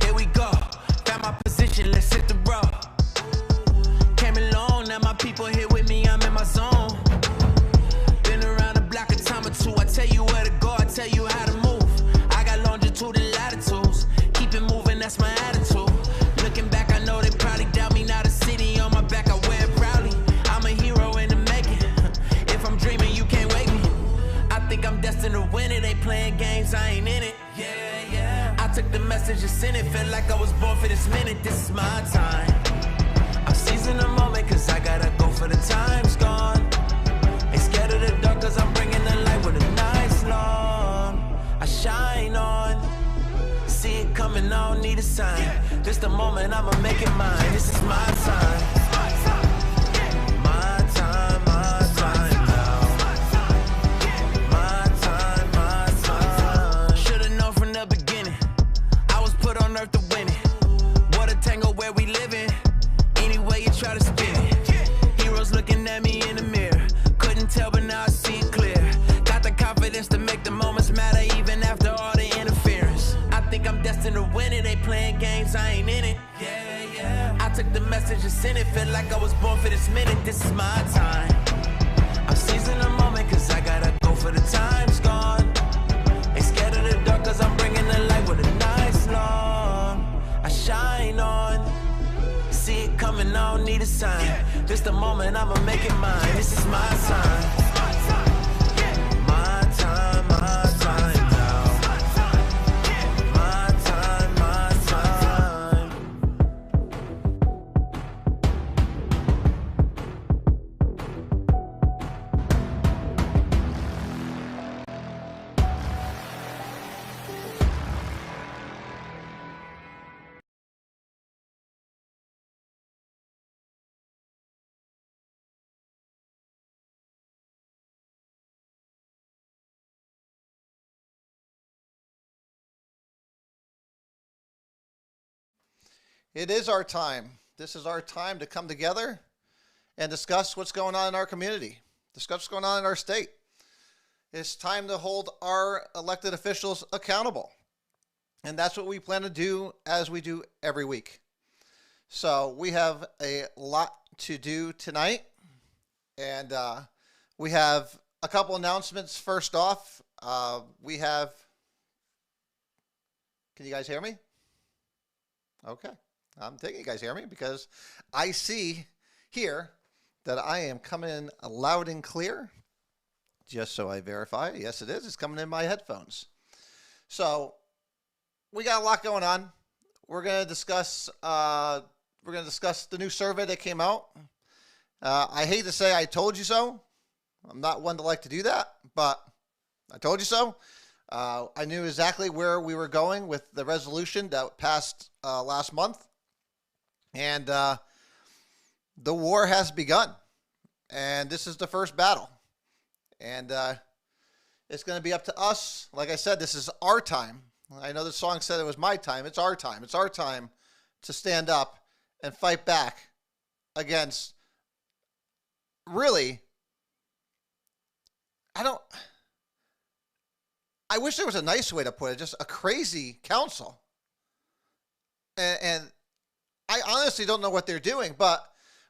Here we go. Found my position, let's hit the road. Came alone, now my people here with me, I'm in my zone. Been around the block a time or two. I tell you where to go, I tell you how to move. I got longitude and latitudes. Keep it moving, that's my attitude. Looking back, I know they probably doubt me. Now the city on my back, I wear it proudly. I'm a hero in the making. If I'm dreaming, you can't wake me. I think I'm destined to win it. They playing games, I ain't in it. I took the message and sent it. Felt like I was born for this minute. This is my time. I'm seizing the moment, cause I gotta go for the time's gone. Ain't scared of the dark, cause I'm bringing the light when the night's long. I shine on. See it coming, I don't need a sign. This the moment, I'ma make it mine. This is my time. My time, my time now. My time, my time. Should've known from the beginning, I was put on earth to win it. What a tango where we living. Any way you try to spin it. Heroes looking at me in the mirror. Couldn't tell, but now I see it clear. Got the confidence to make the moments matter, even after all the interference. I think I'm destined to win it. They playing games, I ain't in it. I took the message and sent it. Felt like I was born for this minute. This is my time. I'm seizing the moment, cause I gotta go for the time's gone. Ain't scared of the dark, cause I'm bringing the light when the night's long. I shine on. See it coming, I don't need a sign. This the moment, I'ma make it mine. This is my time. My time, my time now. My time, my time. It is our time. This is our time to come together and discuss what's going on in our community, discuss what's going on in our state. It's time to hold our elected officials accountable. And that's what we plan to do, as we do every week. So we have a lot to do tonight. And we have a couple announcements. First off, we have... Can you guys hear me? Okay. I'm thinking you guys hear me, because I see here that I am coming in loud and clear. Just so I verify. Yes, it is. It's coming in my headphones. So we got a lot going on. We're going to discuss the new survey that came out. I hate to say I told you so. I'm not one to like to do that, but I told you so. I knew exactly where we were going with the resolution that passed last month. And the war has begun. And this is the first battle. And it's going to be up to us. Like I said, this is our time. I know the song said it was my time. It's our time. It's our time to stand up and fight back against, really, I wish there was a nice way to put it, just a crazy council. And I honestly don't know what they're doing, but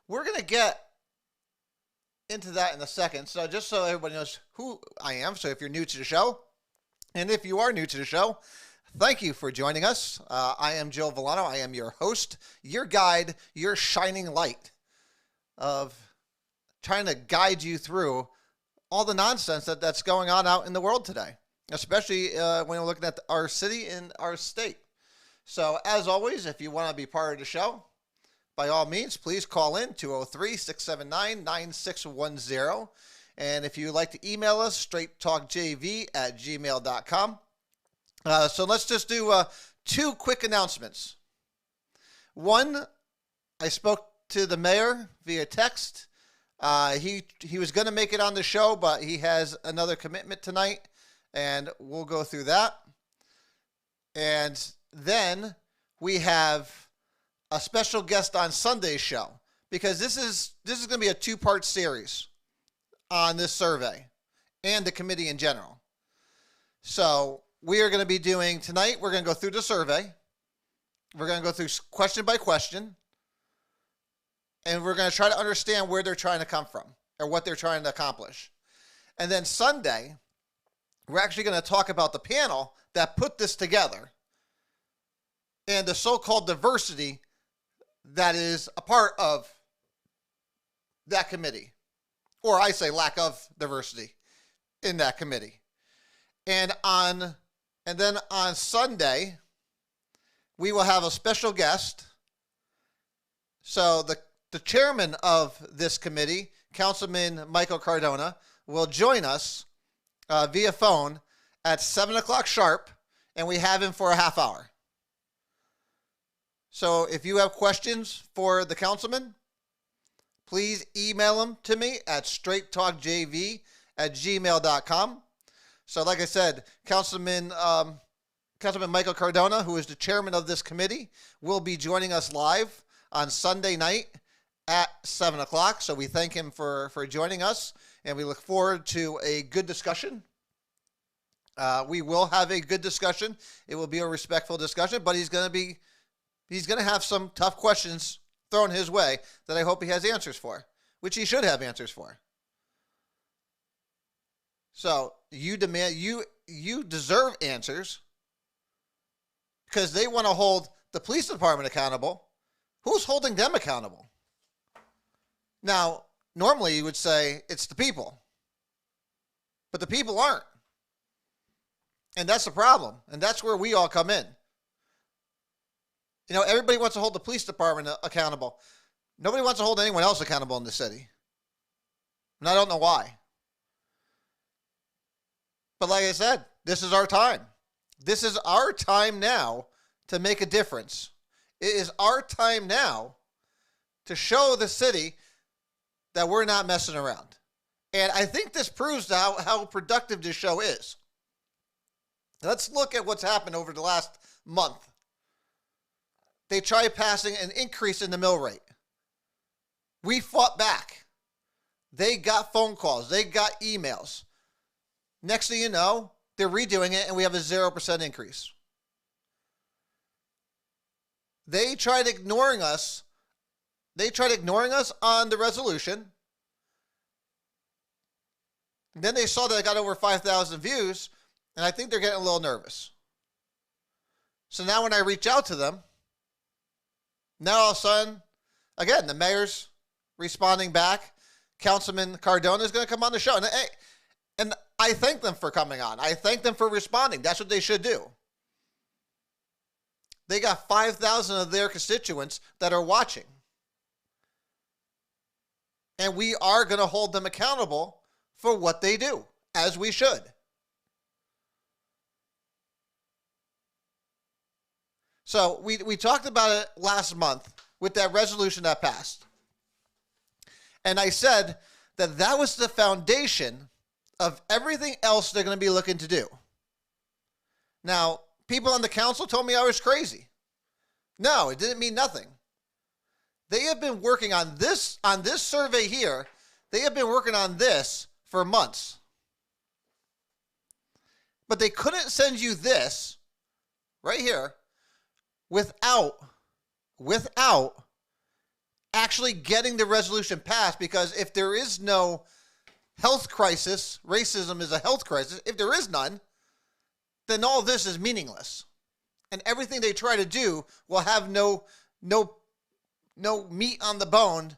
we're going to get into that in a second. So just so everybody knows who I am, so if you're new to the show, and if you are new to the show, thank you for joining us. I am Joe Vollano. I am your host, your guide, your shining light of trying to guide you through all the nonsense that's going on out in the world today, especially when we're looking at our city and our state. So as always, if you want to be part of the show, by all means, please call in 203-679-9610. And if you'd like to email us, straighttalkjv@gmail.com. So let's just do two quick announcements. One, I spoke to the mayor via text. He was going to make it on the show, but he has another commitment tonight, and we'll go through that. And then we have a special guest on Sunday's show, because this is going to be a two-part series on this survey and the committee in general. So we are going to be doing tonight, we're going to go through the survey. We're going to go through question by question. And we're going to try to understand where they're trying to come from or what they're trying to accomplish. And then Sunday, we're actually going to talk about the panel that put this together and the so-called diversity that is a part of that committee. Or I say lack of diversity in that committee. And then on Sunday, we will have a special guest. So the chairman of this committee, Councilman Michael Cardona, will join us via phone at 7 o'clock sharp, and we have him for a half hour. So if you have questions for the councilman, please email them to me at straighttalkjv@gmail.com. So like I said, Councilman Michael Cardona, who is the chairman of this committee, will be joining us live on Sunday night at 7 o'clock. So we thank him for joining us, and we look forward to a good discussion. We will have a good discussion. It will be a respectful discussion, but he's going to have some tough questions thrown his way that I hope he has answers for, which he should have answers for. So you deserve answers because they want to hold the police department accountable. Who's holding them accountable? Now, normally you would say it's the people, but the people aren't. And that's the problem. And that's where we all come in. You know, everybody wants to hold the police department accountable. Nobody wants to hold anyone else accountable in the city. And I don't know why. But like I said, this is our time. This is our time now to make a difference. It is our time now to show the city that we're not messing around. And I think this proves how productive this show is. Let's look at what's happened over the last month. They tried passing an increase in the mill rate. We fought back. They got phone calls. They got emails. Next thing you know, they're redoing it and we have a 0% increase. They tried ignoring us. They tried ignoring us on the resolution. Then they saw that it got over 5,000 views, and I think they're getting a little nervous. So now when I reach out to them, now all of a sudden, again, the mayor's responding back. Councilman Cardona is going to come on the show. And I thank them for coming on. I thank them for responding. That's what they should do. They got 5,000 of their constituents that are watching. And we are going to hold them accountable for what they do, as we should. So we talked about it last month with that resolution that passed. And I said that that was the foundation of everything else they're going to be looking to do. Now, people on the council told me I was crazy. No, it didn't mean nothing. They have been working on this survey here. They have been working on this for months. But they couldn't send you this right here without actually getting the resolution passed, because if there is no health crisis, racism is a health crisis, if there is none, then all this is meaningless. And everything they try to do will have no meat on the bone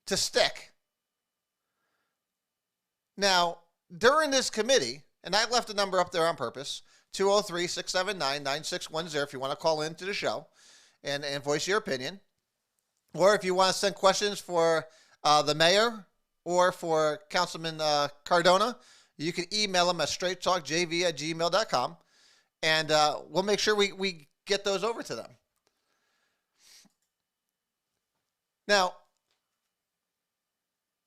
to stick. Now, during this committee, and I left the number up there on purpose, 203-679-9610 if you want to call in to the show and voice your opinion. Or if you want to send questions for the mayor or for Councilman Cardona, you can email them at straighttalkjv@gmail.com, and we'll make sure we get those over to them. Now,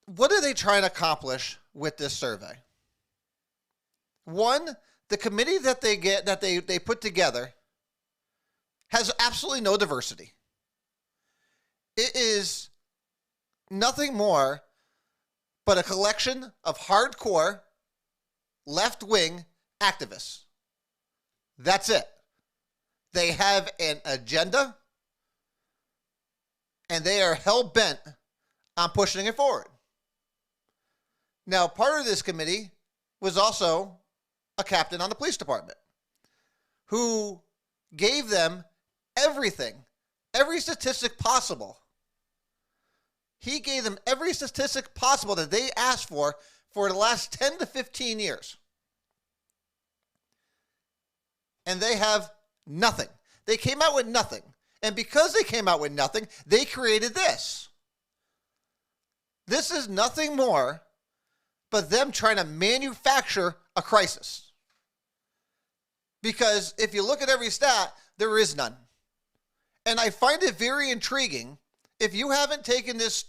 what are they trying to accomplish with this survey? One, the committee that they put together has absolutely no diversity. It is nothing more but a collection of hardcore, left-wing, activists. That's it. They have an agenda, and they are hell-bent on pushing it forward. Now, part of this committee was also a captain on the police department who gave them everything, every statistic possible. He gave them every statistic possible that they asked for the last 10 to 15 years. And they have nothing. They came out with nothing. And because they came out with nothing, they created this. This is nothing more but them trying to manufacture a crisis. Because if you look at every stat, there is none. And I find it very intriguing. If you haven't taken this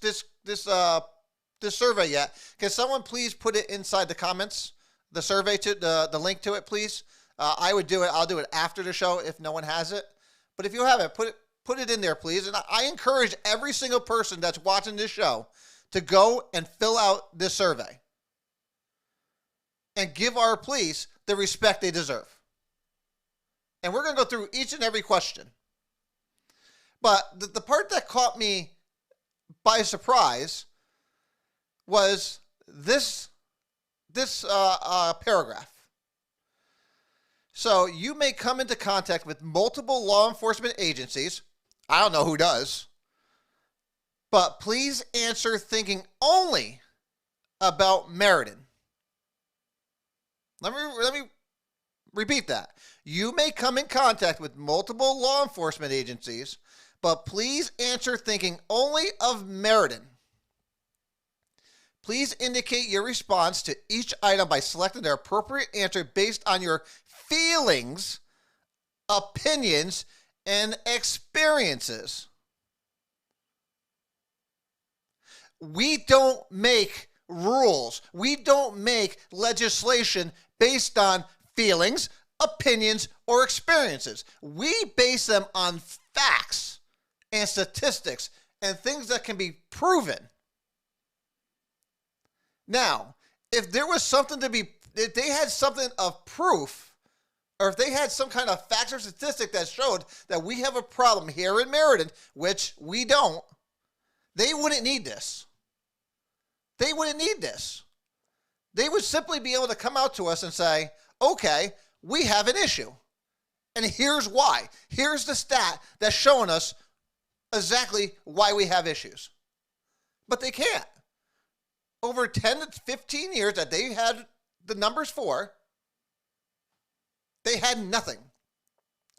survey yet, can someone please put it inside the comments, the survey to the link to it, please? I would do it. I'll do it after the show if no one has it. But if you have it, put it in there, please. And I encourage every single person that's watching this show to go and fill out this survey and give our police the respect they deserve. And we're going to go through each and every question. But the part that caught me by surprise was this paragraph. So you may come into contact with multiple law enforcement agencies. I don't know who does. But please answer thinking only about Meriden. Let me repeat that. You may come in contact with multiple law enforcement agencies, but please answer thinking only of Meriden. Please indicate your response to each item by selecting the appropriate answer based on your feelings, opinions, and experiences. We don't make rules. We don't make legislation based on feelings, opinions, or experiences. We base them on facts and statistics and things that can be proven. Now, if there was something if they had something of proof, or if they had some kind of facts or statistic that showed that we have a problem here in Meriden, which we don't, they wouldn't need this. They wouldn't need this. They would simply be able to come out to us and say, okay, we have an issue. And here's why. Here's the stat that's showing us exactly why we have issues. But they can't. Over 10 to 15 years that they had the numbers for, they had nothing.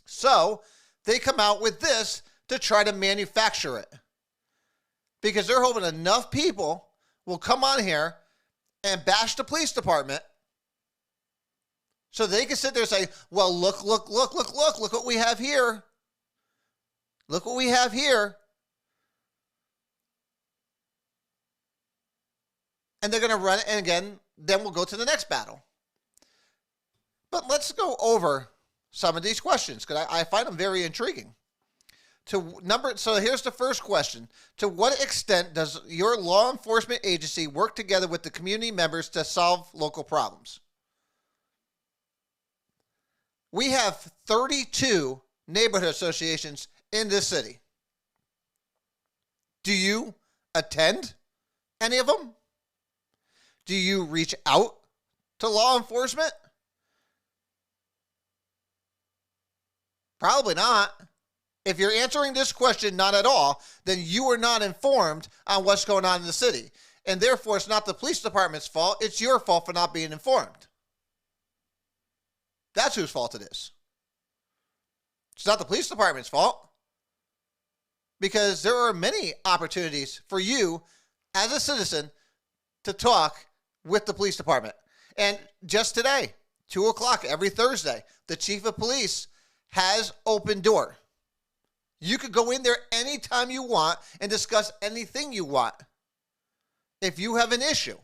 So they come out with this to try to manufacture it. Because they're hoping enough people will come on here and bash the police department so they can sit there and say, well, look what we have here. Look what we have here. And they're going to run it, and again, then we'll go to the next battle. But let's go over some of these questions, because I find them very intriguing. So here's the first question. To what extent does your law enforcement agency work together with the community members to solve local problems? We have 32 neighborhood associations in this city. Do you attend any of them? Do you reach out to law enforcement? Probably not. If you're answering this question not at all, then you are not informed on what's going on in the city. And therefore, it's not the police department's fault. It's your fault for not being informed. That's whose fault it is. It's not the police department's fault. Because there are many opportunities for you as a citizen to talk with the police department. And just today, 2 o'clock every Thursday, the chief of police has open door. You could go in there anytime you want and discuss anything you want if you have an issue.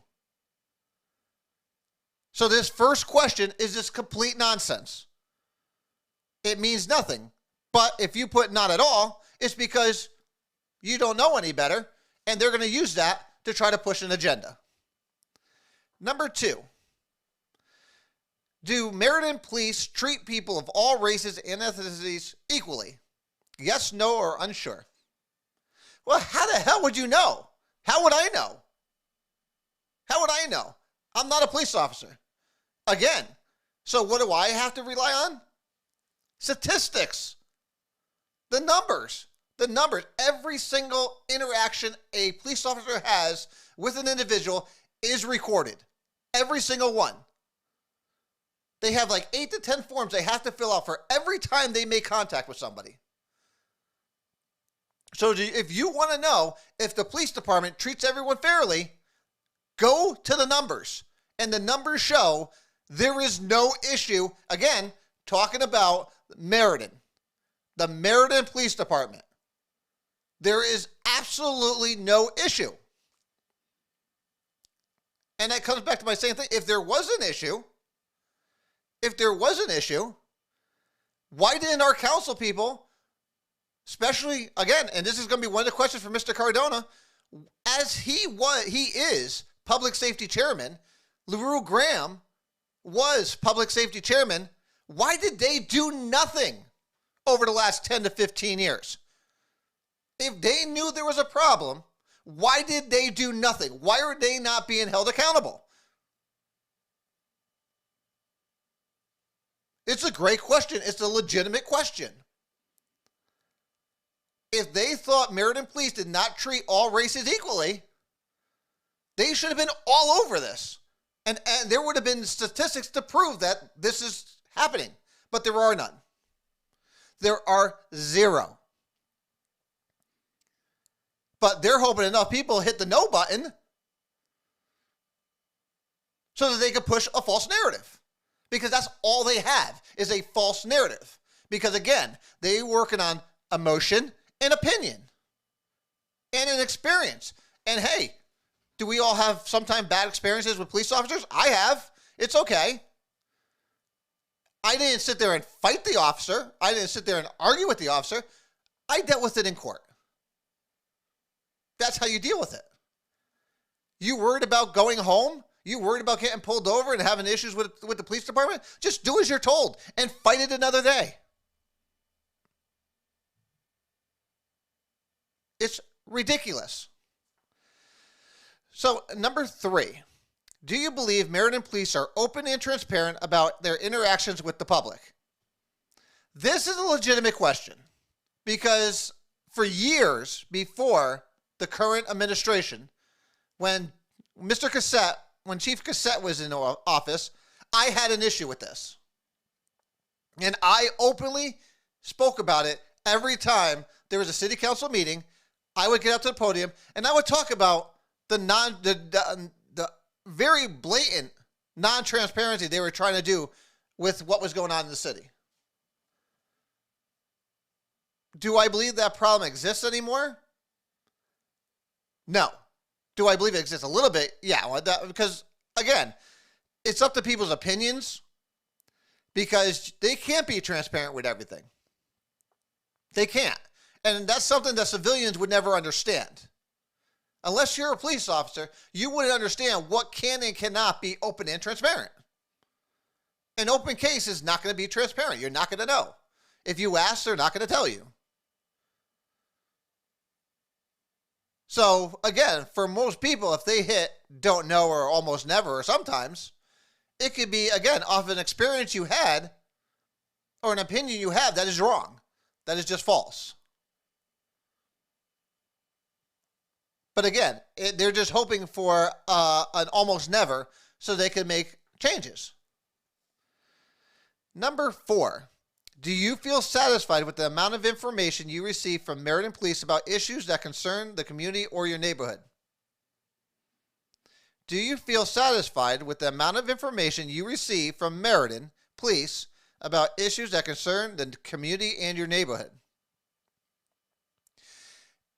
So this first question is just complete nonsense. It means nothing. But if you put not at all, it's because you don't know any better, and they're going to use that to try to push an agenda. Number 2, Do Meriden police treat people of all races and ethnicities equally? Yes, no, or unsure. Well, how the hell would you know? How would I know? How would I know? I'm not a police officer. Again, so what do I have to rely on? Statistics. The numbers. The numbers. Every single interaction a police officer has with an individual is recorded. Every single one. They have like 8 to 10 forms they have to fill out for every time they make contact with somebody. So if you want to know if the police department treats everyone fairly, go to the numbers. And the numbers show there is no issue. Again, talking about Meriden, the Meriden Police Department. There is absolutely no issue. And that comes back to my same thing. If there was an issue, why didn't our council people, especially, again, and this is going to be one of the questions for Mr. Cardona, as he is public safety chairman, LaRue Graham was public safety chairman, why did they do nothing over the last 10 to 15 years? If they knew there was a problem, why did they do nothing? Why are they not being held accountable? It's a great question. It's a legitimate question. If they thought Meriden police did not treat all races equally, they should have been all over this. And there would have been statistics to prove that this is happening. But there are none. There are zero. But they're hoping enough people hit the no button so that they could push a false narrative. Because that's all they have is a false narrative. Because again, they're working on emotion and opinion and an experience. And hey, do we all have sometimes bad experiences with police officers? I have. It's okay. I didn't sit there and fight the officer. I didn't sit there and argue with the officer. I dealt with it in court. That's how you deal with it. You worried about going home? You worried about getting pulled over and having issues with the police department? Just do as you're told and fight it another day. It's ridiculous. So, number 3, do you believe Meriden police are open and transparent about their interactions with the public? This is a legitimate question because for years before the current administration, when Chief Cassette was in office, I had an issue with this. And I openly spoke about it every time there was a city council meeting. I would get up to the podium and I would talk about the very blatant non-transparency they were trying to do with what was going on in the city. Do I believe that problem exists anymore? No. Do I believe it exists a little bit? Yeah, because, again, it's up to people's opinions because they can't be transparent with everything. They can't. And that's something that civilians would never understand. Unless you're a police officer, you wouldn't understand what can and cannot be open and transparent. An open case is not going to be transparent. You're not going to know. If you ask, they're not going to tell you. So, again, for most people, if they hit don't know or almost never or sometimes, it could be, again, off an experience you had or an opinion you have that is wrong. That is just false. But again, they're just hoping for an almost never so they can make changes. Number 4, do you feel satisfied with the amount of information you receive from Meriden Police about issues that concern the community or your neighborhood? Do you feel satisfied with the amount of information you receive from Meriden Police about issues that concern the community and your neighborhood?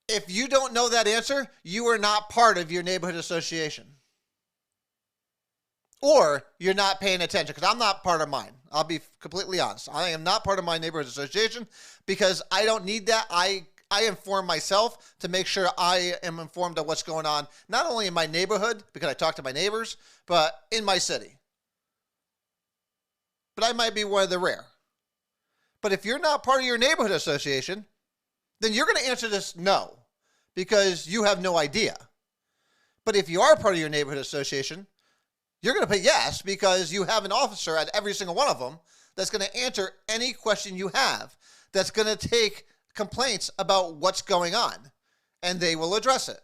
If you don't know that answer, you are not part of your neighborhood association. Or you're not paying attention, because I'm not part of mine. I'll be completely honest. I am not part of my neighborhood association because I don't need that. I inform myself to make sure I am informed of what's going on, not only in my neighborhood, because I talk to my neighbors, but in my city. but I might be one of the rare. But if you're not part of your neighborhood association, then you're going to answer this no, because you have no idea. But if you are part of your neighborhood association, you're going to put yes, because you have an officer at every single one of them that's going to answer any question you have, that's going to take complaints about what's going on, and they will address it.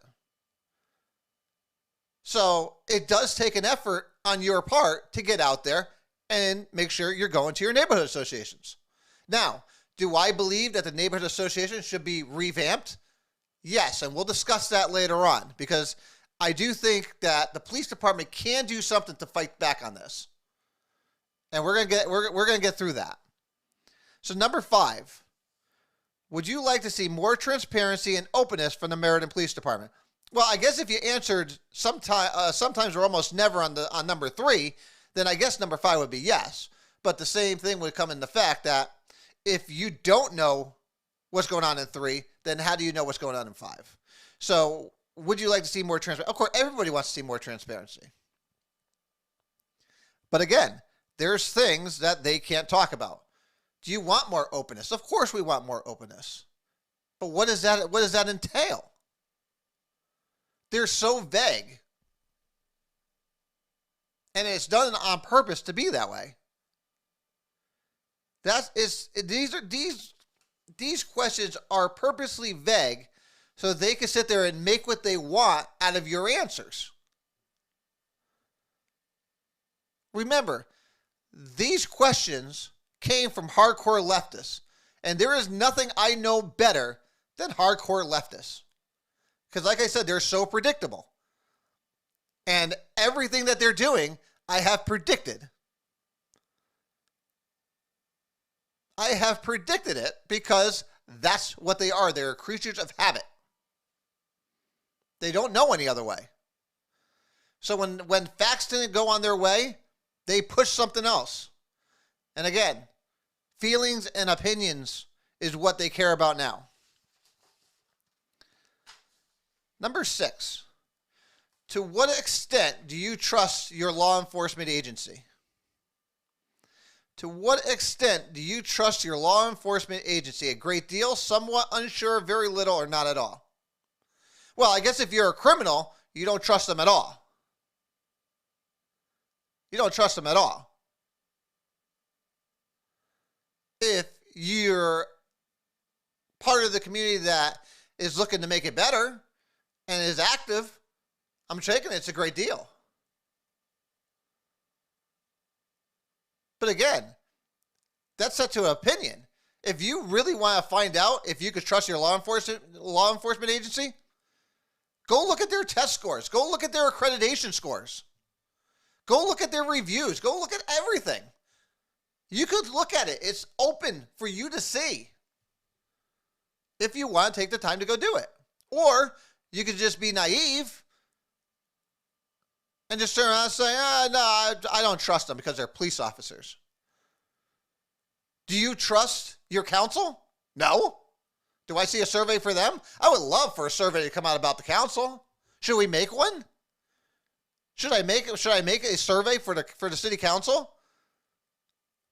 So it does take an effort on your part to get out there and make sure you're going to your neighborhood associations. Now, do I believe that the neighborhood association should be revamped? Yes, and we'll discuss that later on, because I do think that the police department can do something to fight back on this. And we're gonna get through that. So number 5, would you like to see more transparency and openness from the Meriden Police Department? Well, I guess if you answered sometimes or almost never on number 3, then I guess number 5 would be yes. But the same thing would come in the fact that if you don't know what's going on in 3, then how do you know what's going on in 5? So would you like to see more transparency? Of course, everybody wants to see more transparency. But again, there's things that they can't talk about. Do you want more openness? Of course we want more openness. But what does that entail? They're so vague. And it's done on purpose to be that way. These questions are purposely vague so they can sit there and make what they want out of your answers. Remember, these questions came from hardcore leftists, and there is nothing I know better than hardcore leftists. Because like I said, they're so predictable. And everything that they're doing, I have predicted. I have predicted it because that's what they are. They're creatures of habit. They don't know any other way. So when facts didn't go on their way, they push something else. And again, feelings and opinions is what they care about now. Number 6, to what extent do you trust your law enforcement agency? To what extent do you trust your law enforcement agency? A great deal, somewhat, unsure, very little, or not at all? Well, I guess if you're a criminal, you don't trust them at all. You don't trust them at all. If you're part of the community that is looking to make it better and is active, I'm shaking it's a great deal. But again, that's set to an opinion. If you really want to find out if you could trust your law enforcement agency, go look at their test scores. Go look at their accreditation scores. Go look at their reviews. Go look at everything. You could look at it. It's open for you to see if you want to take the time to go do it. Or you could just be naive and just turn around and say, no, I don't trust them because they're police officers. Do you trust your council? No. Do I see a survey for them? I would love for a survey to come out about the council. Should we make one? Should I make a survey for the city council?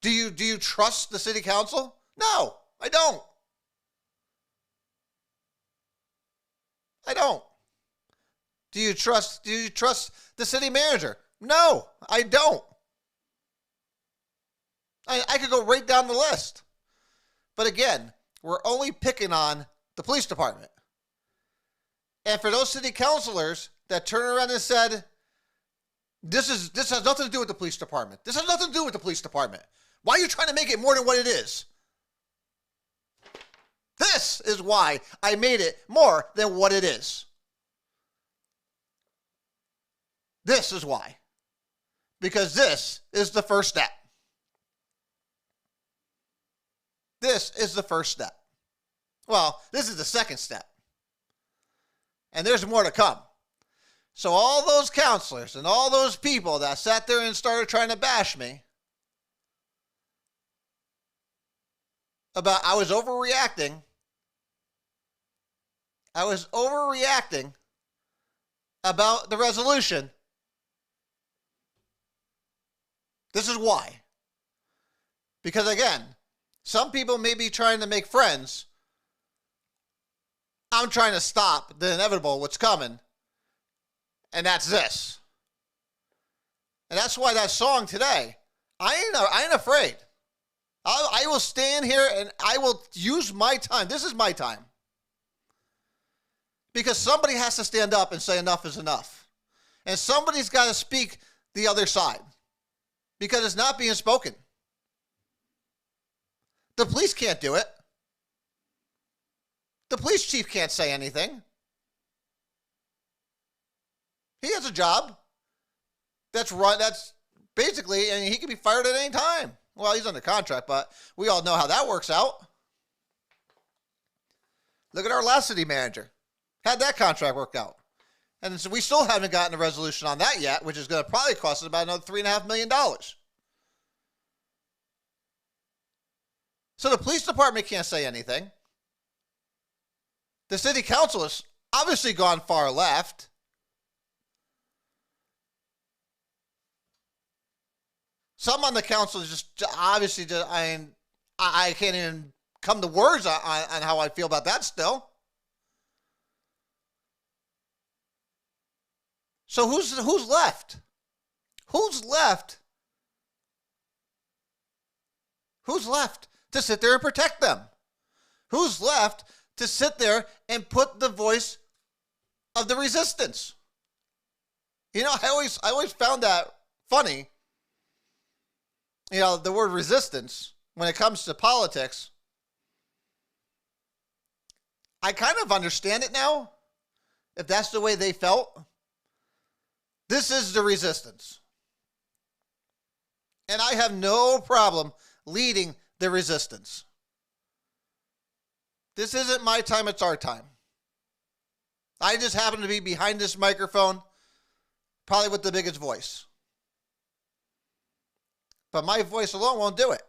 Do you trust the city council? No, I don't. I don't. Do you trust the city manager? No, I don't. I could go right down the list. But again, we're only picking on the police department. And for those city councilors that turn around and said, this has nothing to do with the police department. This has nothing to do with the police department. Why are you trying to make it more than what it is? This is why I made it more than what it is. This is why. Because this is the first step. This is the first step. Well, this is the second step. And there's more to come. So all those counselors and all those people that sat there and started trying to bash me about I was overreacting about the resolution. This is why. Because again, some people may be trying to make friends. I'm trying to stop the inevitable, what's coming. And that's this. And that's why that song today, I ain't afraid. I will stand here and I will use my time. This is my time. Because somebody has to stand up and say enough is enough. And somebody's got to speak the other side. Because it's not being spoken. The police can't do it. The police chief can't say anything. He has a job. That's basically, and he can be fired at any time. Well, he's under contract, but we all know how that works out. Look at our last city manager. Had that contract work out. And so we still haven't gotten a resolution on that yet, which is going to probably cost us about another $3.5 million. So the police department can't say anything. The city council has obviously gone far left. Some on the council is just obviously, I can't even come to words on how I feel about that still. So who's left? Who's left? Who's left to sit there and protect them? Who's left to sit there and put the voice of the resistance? You know, I always found that funny. You know, the word resistance, when it comes to politics, I kind of understand it now, if that's the way they felt. This is the resistance. And I have no problem leading the resistance. This isn't my time, it's our time. I just happen to be behind this microphone, probably with the biggest voice. But my voice alone won't do it.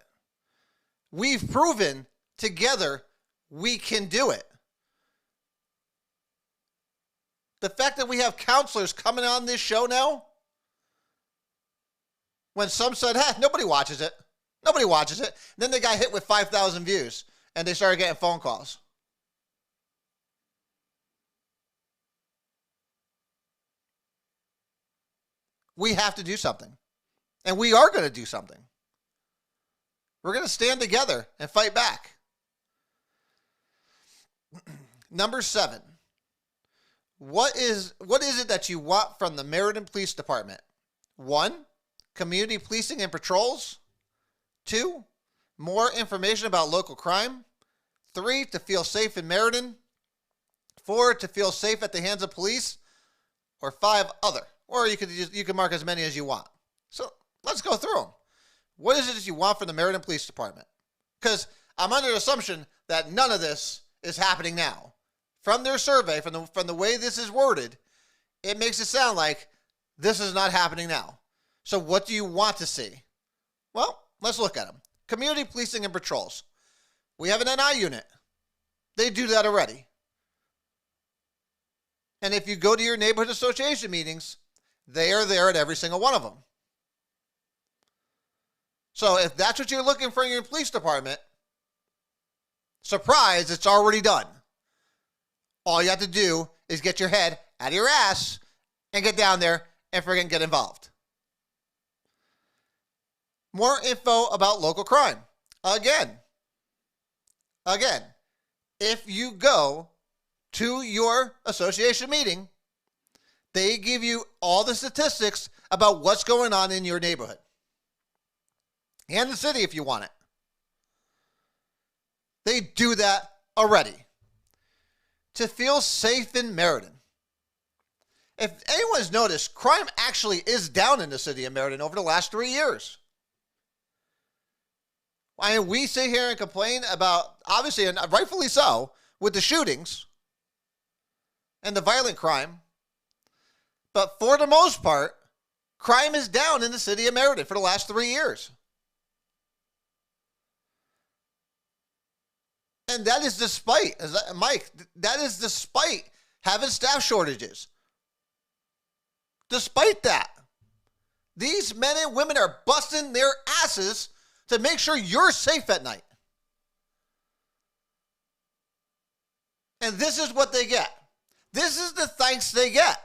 We've proven together we can do it. The fact that we have counselors coming on this show now, when some said, nobody watches it. Nobody watches it. Then they got hit with 5,000 views and they started getting phone calls. We have to do something. And we are going to do something. We're going to stand together and fight back. Number 7. What is it that you want from the Meriden Police Department? 1, community policing and patrols. 2, more information about local crime. 3, to feel safe in Meriden. 4, to feel safe at the hands of police. Or 5, other. Or you can mark as many as you want. So let's go through them. What is it that you want from the Meriden Police Department? Because I'm under the assumption that none of this is happening now. From their survey, from the way this is worded, it makes it sound like this is not happening now. So what do you want to see? Well, let's look at them. Community policing and patrols. We have an NI unit. They do that already. And if you go to your neighborhood association meetings, they are there at every single one of them. So if that's what you're looking for in your police department, surprise, it's already done. All you have to do is get your head out of your ass and get down there and friggin' get involved. More info about local crime. Again, if you go to your association meeting, they give you all the statistics about what's going on in your neighborhood. And the city if you want it. They do that already. To feel safe in Meriden. If anyone's noticed, crime actually is down in the city of Meriden over the last 3 years. I mean, we sit here and complain about, obviously, and rightfully so, with the shootings and the violent crime. But for the most part, crime is down in the city of Meriden for the last 3 years. And that is despite, Mike, that is despite having staff shortages. Despite that, these men and women are busting their asses to make sure you're safe at night. And this is what they get. This is the thanks they get.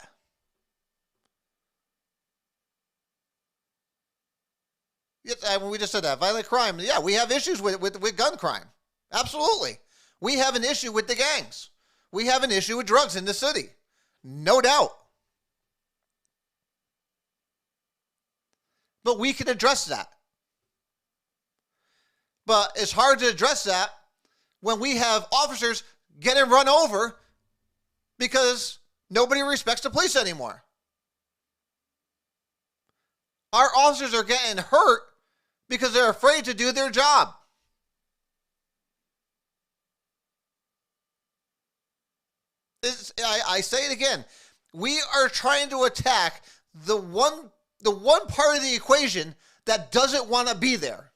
We just said that. Violent crime. Yeah, we have issues with gun crime. Absolutely. We have an issue with the gangs. We have an issue with drugs in the city. No doubt. But we can address that. But it's hard to address that when we have officers getting run over because nobody respects the police anymore. Our officers are getting hurt because they're afraid to do their job. I say it again. We are trying to attack the one part of the equation that doesn't want to be there.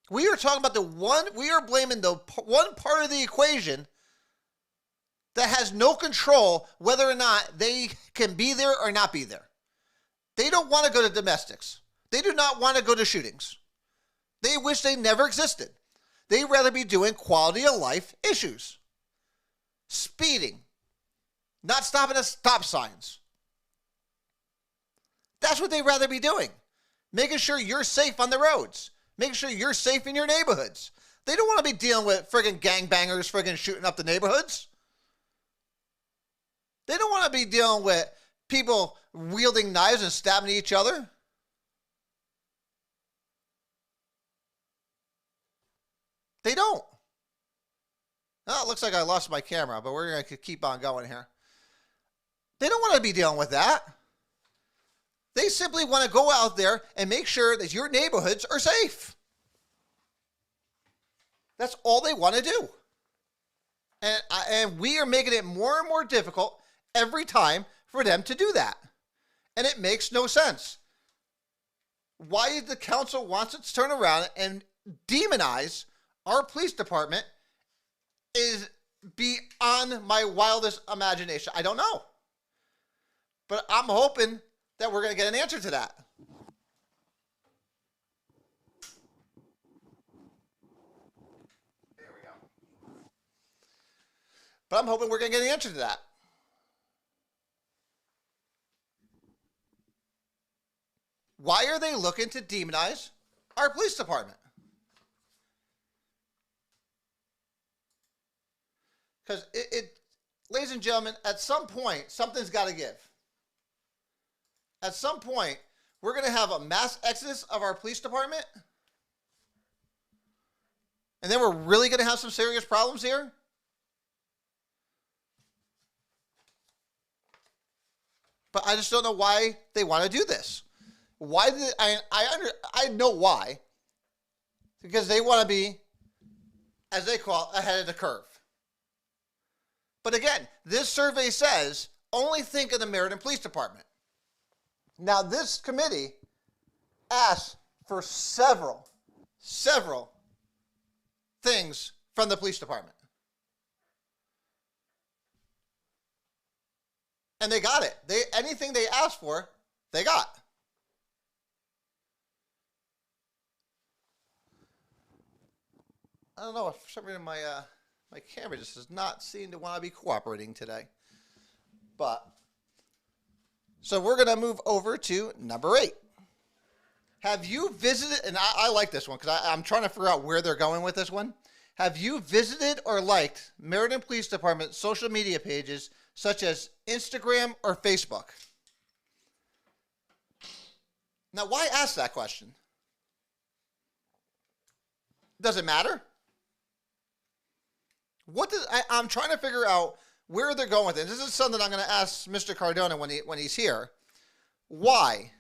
We are talking about we are blaming the one part of the equation that has no control whether or not they can be there or not be there. They don't want to go to domestics. They do not want to go to shootings. They wish they never existed. They'd rather be doing quality of life issues. Speeding. Not stopping at stop signs. That's what they'd rather be doing. Making sure you're safe on the roads. Making sure you're safe in your neighborhoods. They don't want to be dealing with friggin' gangbangers friggin' shooting up the neighborhoods. They don't want to be dealing with people wielding knives and stabbing each other. They don't. Oh, it looks like I lost my camera, but we're going to keep on going here. They don't want to be dealing with that. They simply want to go out there and make sure that your neighborhoods are safe. That's all they want to do. And we are making it more and more difficult every time for them to do that. And it makes no sense. Why the council wants it to turn around and demonize our police department is beyond my wildest imagination. I don't know. But I'm hoping that we're going to get an answer to that. There we go. But I'm hoping we're going to get an answer to that. Why are they looking to demonize our police department? Because ladies and gentlemen, at some point, something's got to give. At some point, we're going to have a mass exodus of our police department. And then we're really going to have some serious problems here. But I just don't know why they want to do this. Why did I know why. Because they want to be, as they call it, ahead of the curve. But again, this survey says only think of the Meriden Police Department. Now, this committee asked for several things from the police department. And they got it. Anything they asked for, they got. I don't know, for some reason my camera just does not seem to want to be cooperating today. But so we're going to move over to number 8. Have you visited, and I like this one because I'm trying to figure out where they're going with this one. Have you visited or liked Meriden Police Department social media pages such as Instagram or Facebook? Now, why ask that question? Does it matter? I'm trying to figure out where they're going with it. This is something I'm going to ask Mr. Cardona when he's here. Why?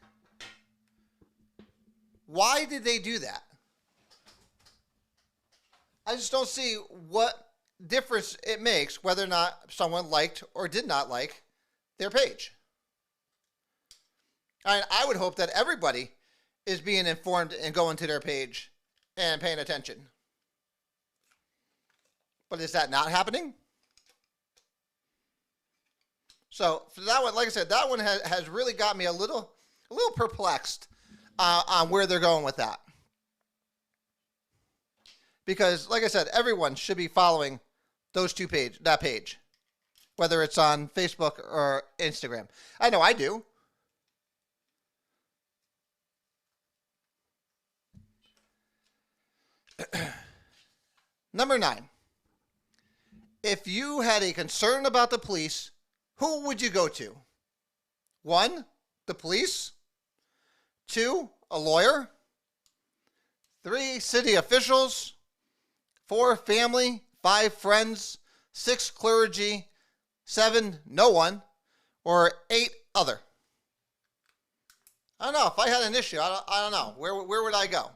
Why did they do that? I just don't see what difference it makes whether or not someone liked or did not like their page. I would hope that everybody is being informed and going to their page and paying attention. But is that not happening? So for that one, like I said, that one has really got me a little perplexed on where they're going with that. Because, like I said, everyone should be following that page, whether it's on Facebook or Instagram. I know I do. Number 9. If you had a concern about the police, who would you go to? 1, the police. 2, a lawyer. 3, city officials. 4, family. 5, friends. 6, clergy. 7, no one. Or 8, other. I don't know. If I had an issue, I don't know. Where would I go?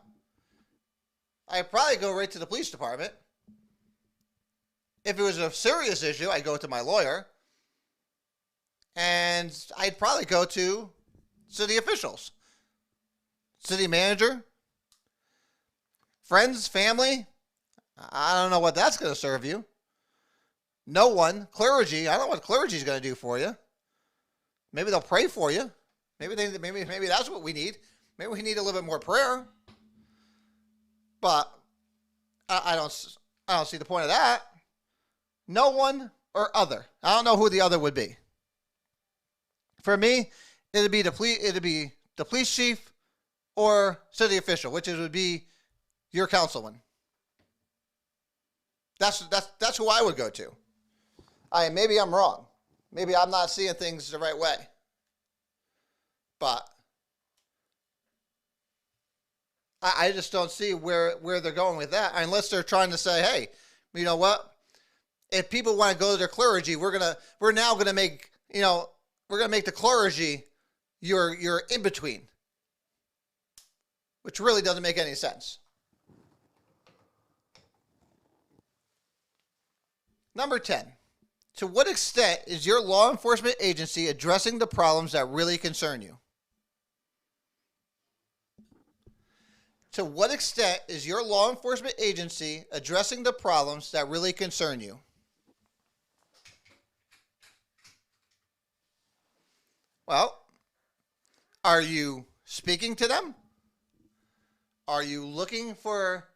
I'd probably go right to the police department. If it was a serious issue, I'd go to my lawyer. And I'd probably go to city officials. City manager. Friends, family. I don't know what that's going to serve you. No one. Clergy. I don't know what clergy is going to do for you. Maybe they'll pray for you. Maybe that's what we need. Maybe we need a little bit more prayer. But I don't see the point of that. No one or other. I don't know who the other would be. For me, it'd be the police chief or city official, which would be your councilman. That's who I would go to. Maybe I'm wrong. Maybe I'm not seeing things the right way. But I just don't see where they're going with that, unless they're trying to say, hey, you know what? If people want to go to their clergy, we're now gonna make the clergy your in between, which really doesn't make any sense. Number 10. To what extent is your law enforcement agency addressing the problems that really concern you? To what extent is your law enforcement agency addressing the problems that really concern you? Well, are you speaking to them? Are you looking for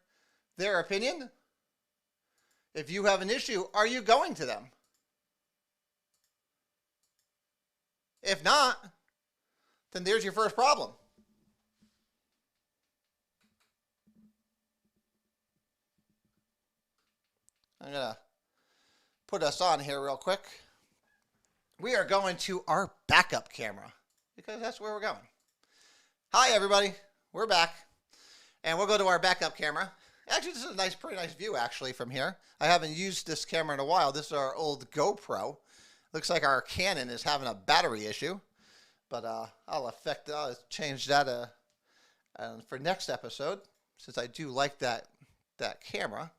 their opinion? If you have an issue, are you going to them? If not, then there's your first problem. I'm going to put us on here real quick. We are going to our backup camera because that's where we're going. Hi, everybody. We're back. And we'll go to our backup camera. Actually, this is a pretty nice view, actually, from here. I haven't used this camera in a while. This is our old GoPro. Looks like our Canon is having a battery issue. But I'll change that for next episode, since I do like that camera.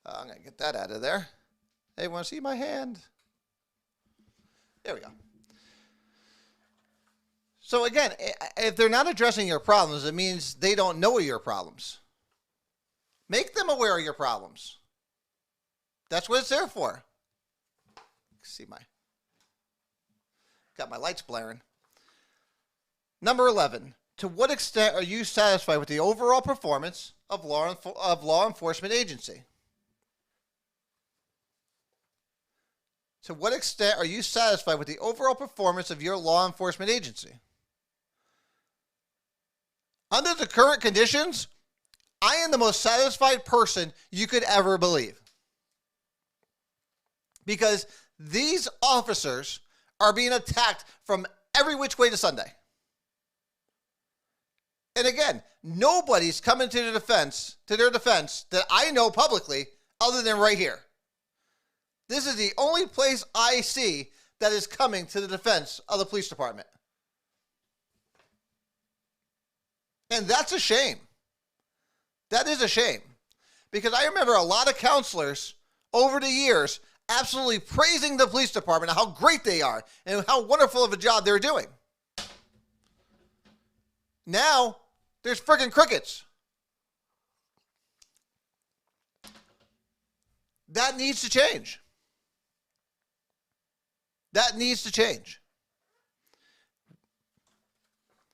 I'm going to get that out of there. Hey, want to see my hand? There we go. So again, if they're not addressing your problems, it means they don't know your problems. Make them aware of your problems. That's what it's there for. See got my lights blaring. Number 11. To what extent are you satisfied with the overall performance of law enforcement agency? To what extent are you satisfied with the overall performance of your law enforcement agency? Under the current conditions, I am the most satisfied person you could ever believe. Because these officers are being attacked from every which way to Sunday. And again, nobody's coming to their defense that I know publicly other than right here. This is the only place I see that is coming to the defense of the police department. And that's a shame. That is a shame. Because I remember a lot of counselors over the years absolutely praising the police department, how great they are, and how wonderful of a job they're doing. Now, there's friggin' crickets. That needs to change. That needs to change.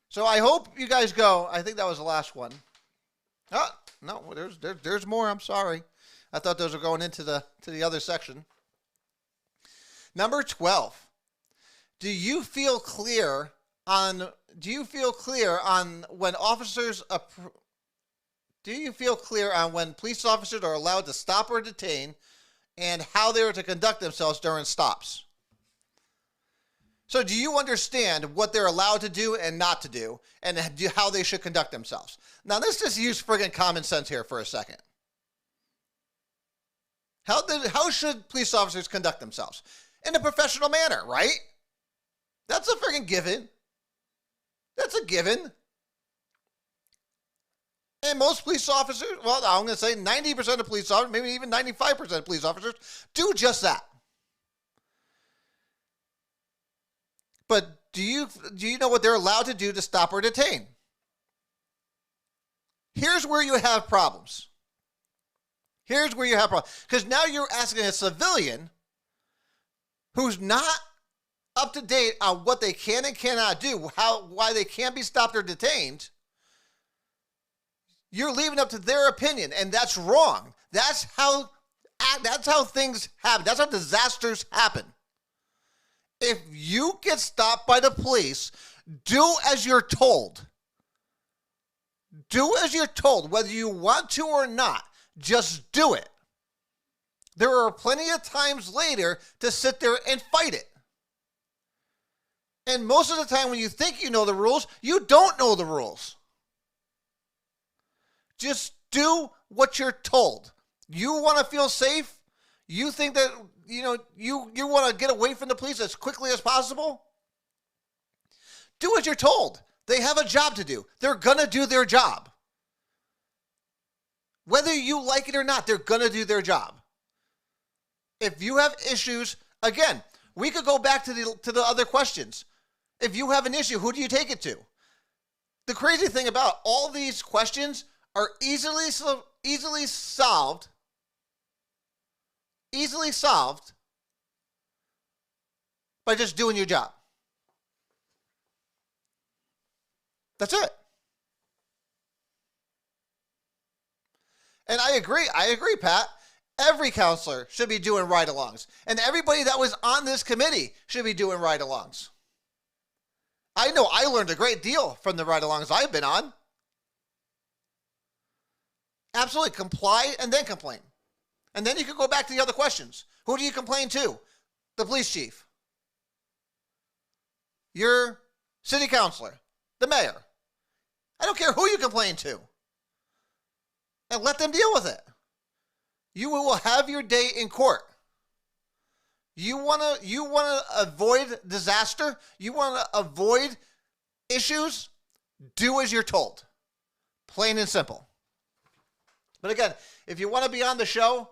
So I hope you guys go. I think that was the last one. Oh, No, there's more. I'm sorry. I thought those were going into the other section. Number 12. Do you feel clear on when officers do you feel clear on when police officers are allowed to stop or detain and how they are to conduct themselves during stops? So do you understand what they're allowed to do and not to do and how they should conduct themselves? Now, let's just use friggin' common sense here for a second. How should police officers conduct themselves? In a professional manner, right? That's a friggin' given. That's a given. And most police officers, well, I'm going to say 90% of police officers, maybe even 95% of police officers, do just that. But do you know what they're allowed to do to stop or detain? Here's where you have problems. Because now you're asking a civilian who's not up to date on what they can and cannot do, why they can't be stopped or detained. You're leaving up to their opinion, and that's wrong. That's how things happen. That's how disasters happen. If you get stopped by the police, do as you're told. Do as you're told, whether you want to or not. Just do it. There are plenty of times later to sit there and fight it. And most of the time when you think you know the rules, you don't know the rules. Just do what you're told. You want to feel safe? You think that, you want to get away from the police as quickly as possible? Do what you're told. They have a job to do. They're going to do their job. Whether you like it or not, they're going to do their job. If you have issues, again, we could go back to the other questions. If you have an issue, who do you take it to? The crazy thing about all these questions are easily solved by just doing your job. That's it. And I agree, Pat. Every counselor should be doing ride-alongs. And everybody that was on this committee should be doing ride-alongs. I know I learned a great deal from the ride-alongs I've been on. Absolutely. Comply and then complain. And then you can go back to the other questions. Who do you complain to? The police chief. Your city councilor. The mayor. I don't care who you complain to. And let them deal with it. You will have your day in court. You want to avoid disaster? You want to avoid issues? Do as you're told. Plain and simple. But again, if you want to be on the show,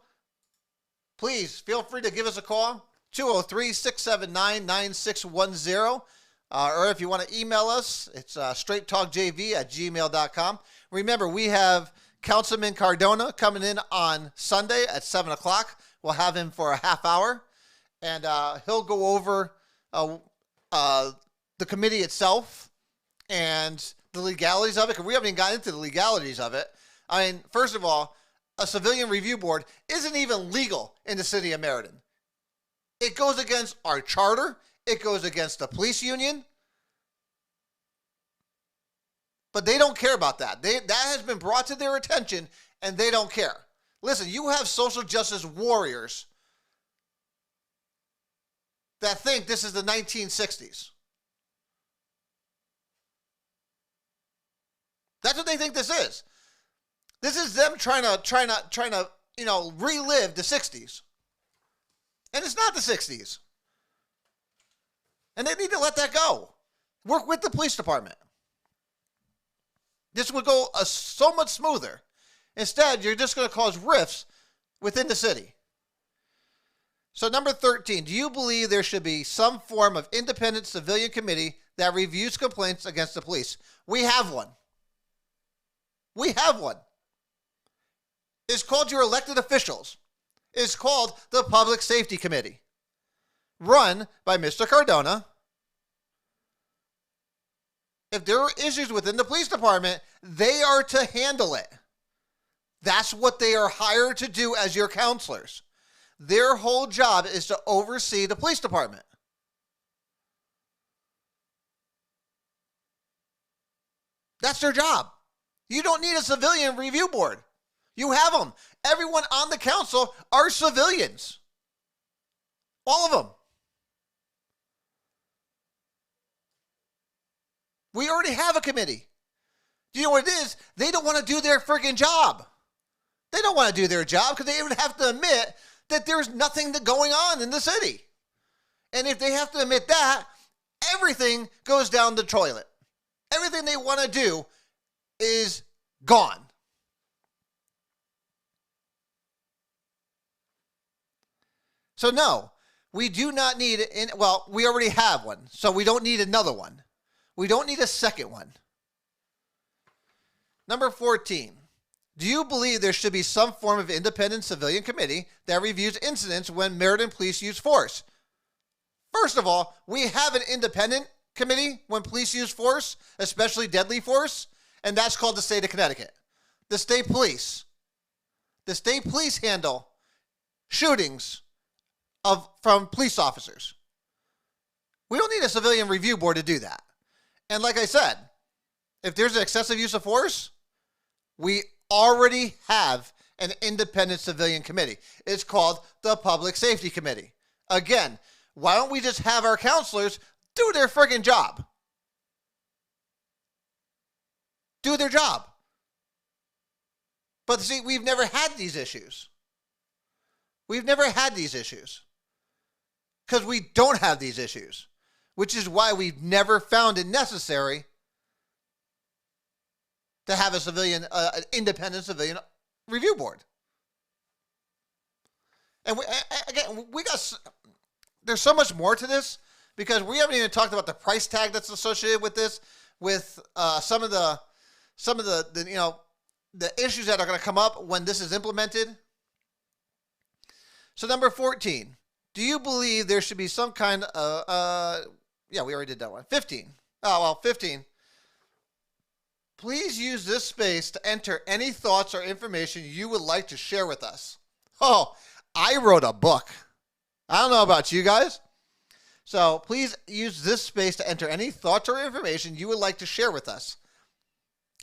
please feel free to give us a call, 203-679-9610. Or if you want to email us, it's straighttalkjv@gmail.com. Remember, we have Councilman Cardona coming in on Sunday at 7 o'clock. We'll have him for a half hour, and he'll go over the committee itself and the legalities of it, because we haven't even gotten into the legalities of it. I mean, first of all, a civilian review board isn't even legal in the city of Meriden. It goes against our charter. It goes against the police union. But they don't care about that. That has been brought to their attention, and they don't care. Listen, you have social justice warriors that think this is the 1960s. That's what they think this is. This is them trying to relive the 60s. And it's not the 60s. And they need to let that go. Work with the police department. This would go so much smoother. Instead, you're just going to cause rifts within the city. So number 13, do you believe there should be some form of independent civilian committee that reviews complaints against the police? We have one. We have one. It's called your elected officials. It's called the Public Safety Committee, run by Mr. Cardona. If there are issues within the police department, they are to handle it. That's what they are hired to do as your counselors. Their whole job is to oversee the police department. That's their job. You don't need a civilian review board. You have them. Everyone on the council are civilians. All of them. We already have a committee. Do you know what it is? They don't want to do their freaking job. They don't want to do their job because they would have to admit that there's nothing going on in the city. And if they have to admit that, everything goes down the toilet. Everything they want to do is gone. So no, we do not need it. Well, we already have one, so we don't need another one. We don't need a second one. Number 14. Do you believe there should be some form of independent civilian committee that reviews incidents when Meriden police use force? First of all, we have an independent committee when police use force, especially deadly force, and that's called the state of Connecticut. The state police. The state police handle shootings from police officers. We don't need a civilian review board to do that. And like I said, if there's an excessive use of force, we already have an independent civilian committee. It's called the Public Safety Committee. Again, why don't we just have our counselors do their friggin' job? Do their job. But see, we've never had these issues. We've never had these issues. Because we don't have these issues. Which is why we've never found it necessary to have an independent civilian review board. And there's so much more to this because we haven't even talked about the price tag that's associated with this, with some of the issues that are going to come up when this is implemented. So number 14, do you believe there should be some kind of, yeah, we already did that one. 15. 15. Please use this space to enter any thoughts or information you would like to share with us. Oh, I wrote a book. I don't know about you guys. So please use this space to enter any thoughts or information you would like to share with us.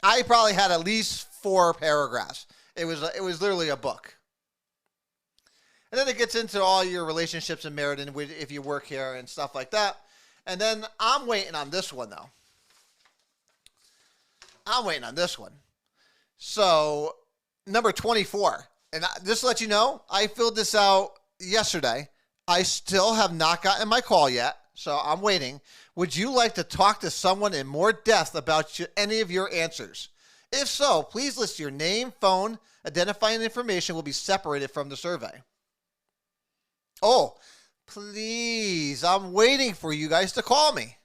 I probably had at least 4 paragraphs. It was literally a book. And then it gets into all your relationships in Meriden if you work here and stuff like that. And then I'm waiting on this one, though. I'm waiting on this one. So, number 24. And just to let you know, I filled this out yesterday. I still have not gotten my call yet, so I'm waiting. Would you like to talk to someone in more depth about any of your answers? If so, please list your name, phone, identifying information will be separated from the survey. Oh, please, I'm waiting for you guys to call me.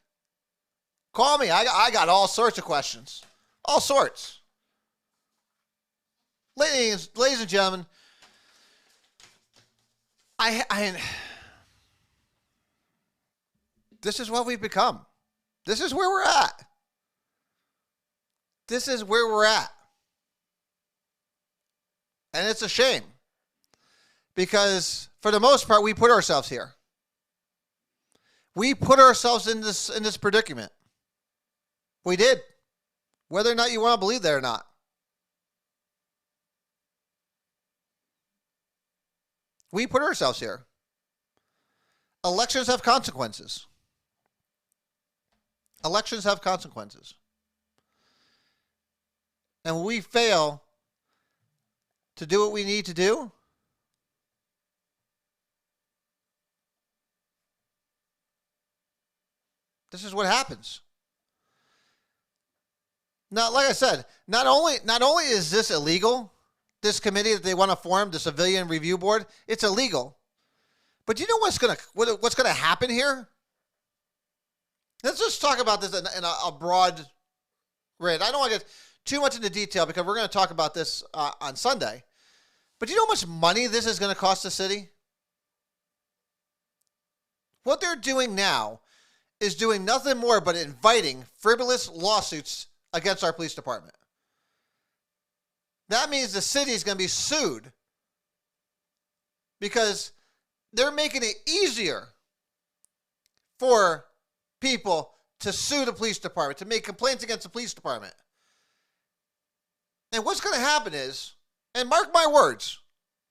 Call me. I got all sorts of questions. All sorts. Ladies and gentlemen, this is what we've become. This is where we're at. This is where we're at. And it's a shame. Because for the most part, we put ourselves here. We put ourselves in this predicament. We did. Whether or not you want to believe that or not. We put ourselves here. Elections have consequences. Elections have consequences. And when we fail to do what we need to do, this is what happens. Now, like I said, not only is this illegal, this committee that they want to form, the Civilian Review Board, it's illegal. But you know what's gonna happen here? Let's just talk about this in a broad grid. I don't want to get too much into detail because we're going to talk about this on Sunday. But do you know how much money this is going to cost the city? What they're doing now is doing nothing more but inviting frivolous lawsuits against our police department. That means the city is going to be sued because they're making it easier for people to sue the police department, to make complaints against the police department. And what's going to happen is, and mark my words,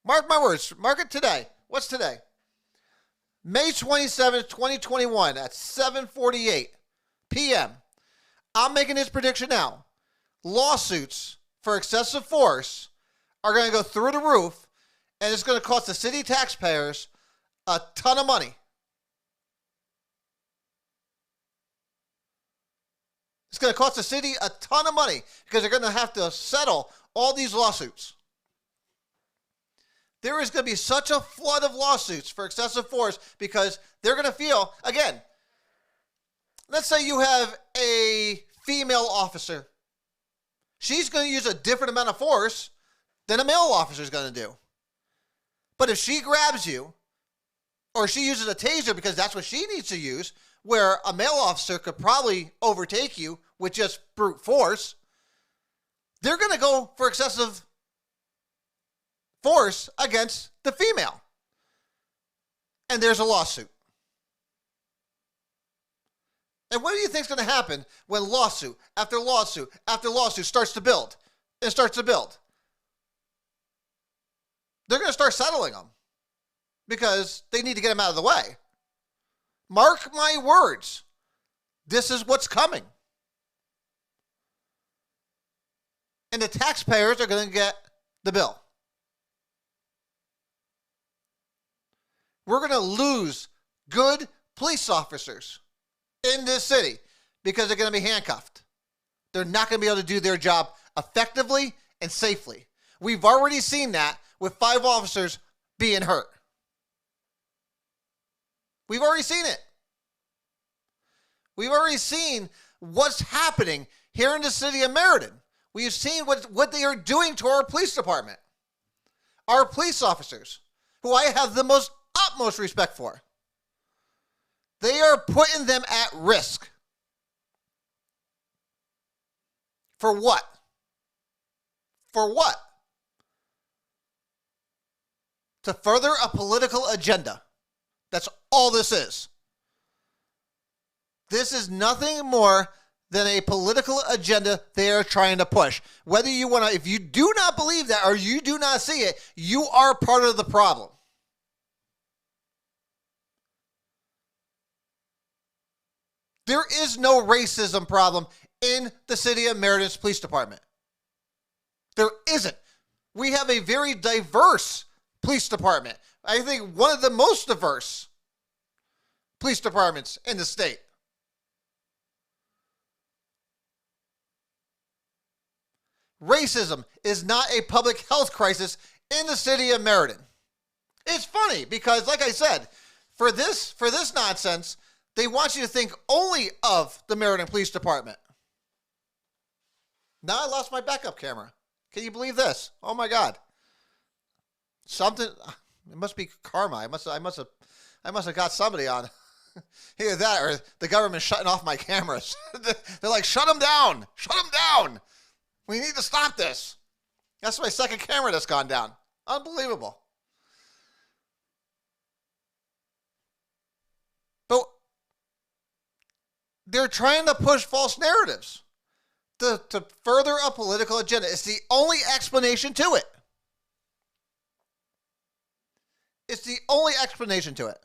mark it today. What's today? May 27th, 2021 at 7:48 p.m. I'm making this prediction now. Lawsuits for excessive force are going to go through the roof, and it's going to cost the city taxpayers a ton of money. It's going to cost the city a ton of money because they're going to have to settle all these lawsuits. There is going to be such a flood of lawsuits for excessive force because they're going to feel, again, let's say you have a female officer. She's going to use a different amount of force than a male officer is going to do. But if she grabs you, or she uses a taser because that's what she needs to use, where a male officer could probably overtake you with just brute force, they're going to go for excessive force against the female. And there's a lawsuit. And what do you think is going to happen when lawsuit after lawsuit after lawsuit starts to build and starts to build? They're going to start settling them because they need to get them out of the way. Mark my words. This is what's coming. And the taxpayers are going to get the bill. We're going to lose good police officers in this city because they're going to be handcuffed. They're not going to be able to do their job effectively and safely. We've already seen that with 5 officers being hurt. We've already seen it. We've already seen what's happening here in the city of Meriden. We've seen what they are doing to our police department. Our police officers, who I have the utmost respect for. They are putting them at risk. For what? For what? To further a political agenda. That's all this is. This is nothing more than a political agenda they are trying to push. Whether you want to, if you do not believe that or you do not see it, you are part of the problem. There is no racism problem in the city of Meriden's police department. There isn't. We have a very diverse police department. I think one of the most diverse police departments in the state. Racism is not a public health crisis in the city of Meriden. It's funny because, like I said, for this nonsense, they want you to think only of the Meriden Police Department. Now I lost my backup camera. Can you believe this? Oh my God! Something. It must be karma. I must have got somebody on. Either that or the government shutting off my cameras. They're like, shut them down. Shut them down. We need to stop this. That's my second camera that's gone down. Unbelievable. But they're trying to push false narratives to further a political agenda. It's the only explanation to it. It's the only explanation to it.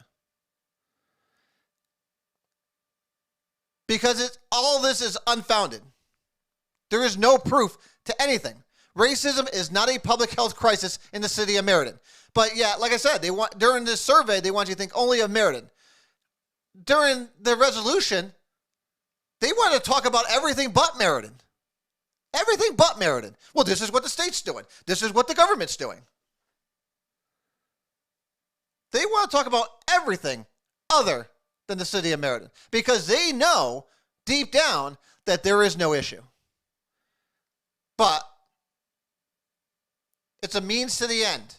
Because all this is unfounded. There is no proof to anything. Racism is not a public health crisis in the city of Meriden. But yeah, like I said, during this survey, they want you to think only of Meriden. During the resolution, they want to talk about everything but Meriden. Everything but Meriden. Well, this is what the state's doing. This is what the government's doing. They want to talk about everything other than the city of Meriden because they know deep down that there is no issue. But it's a means to the end.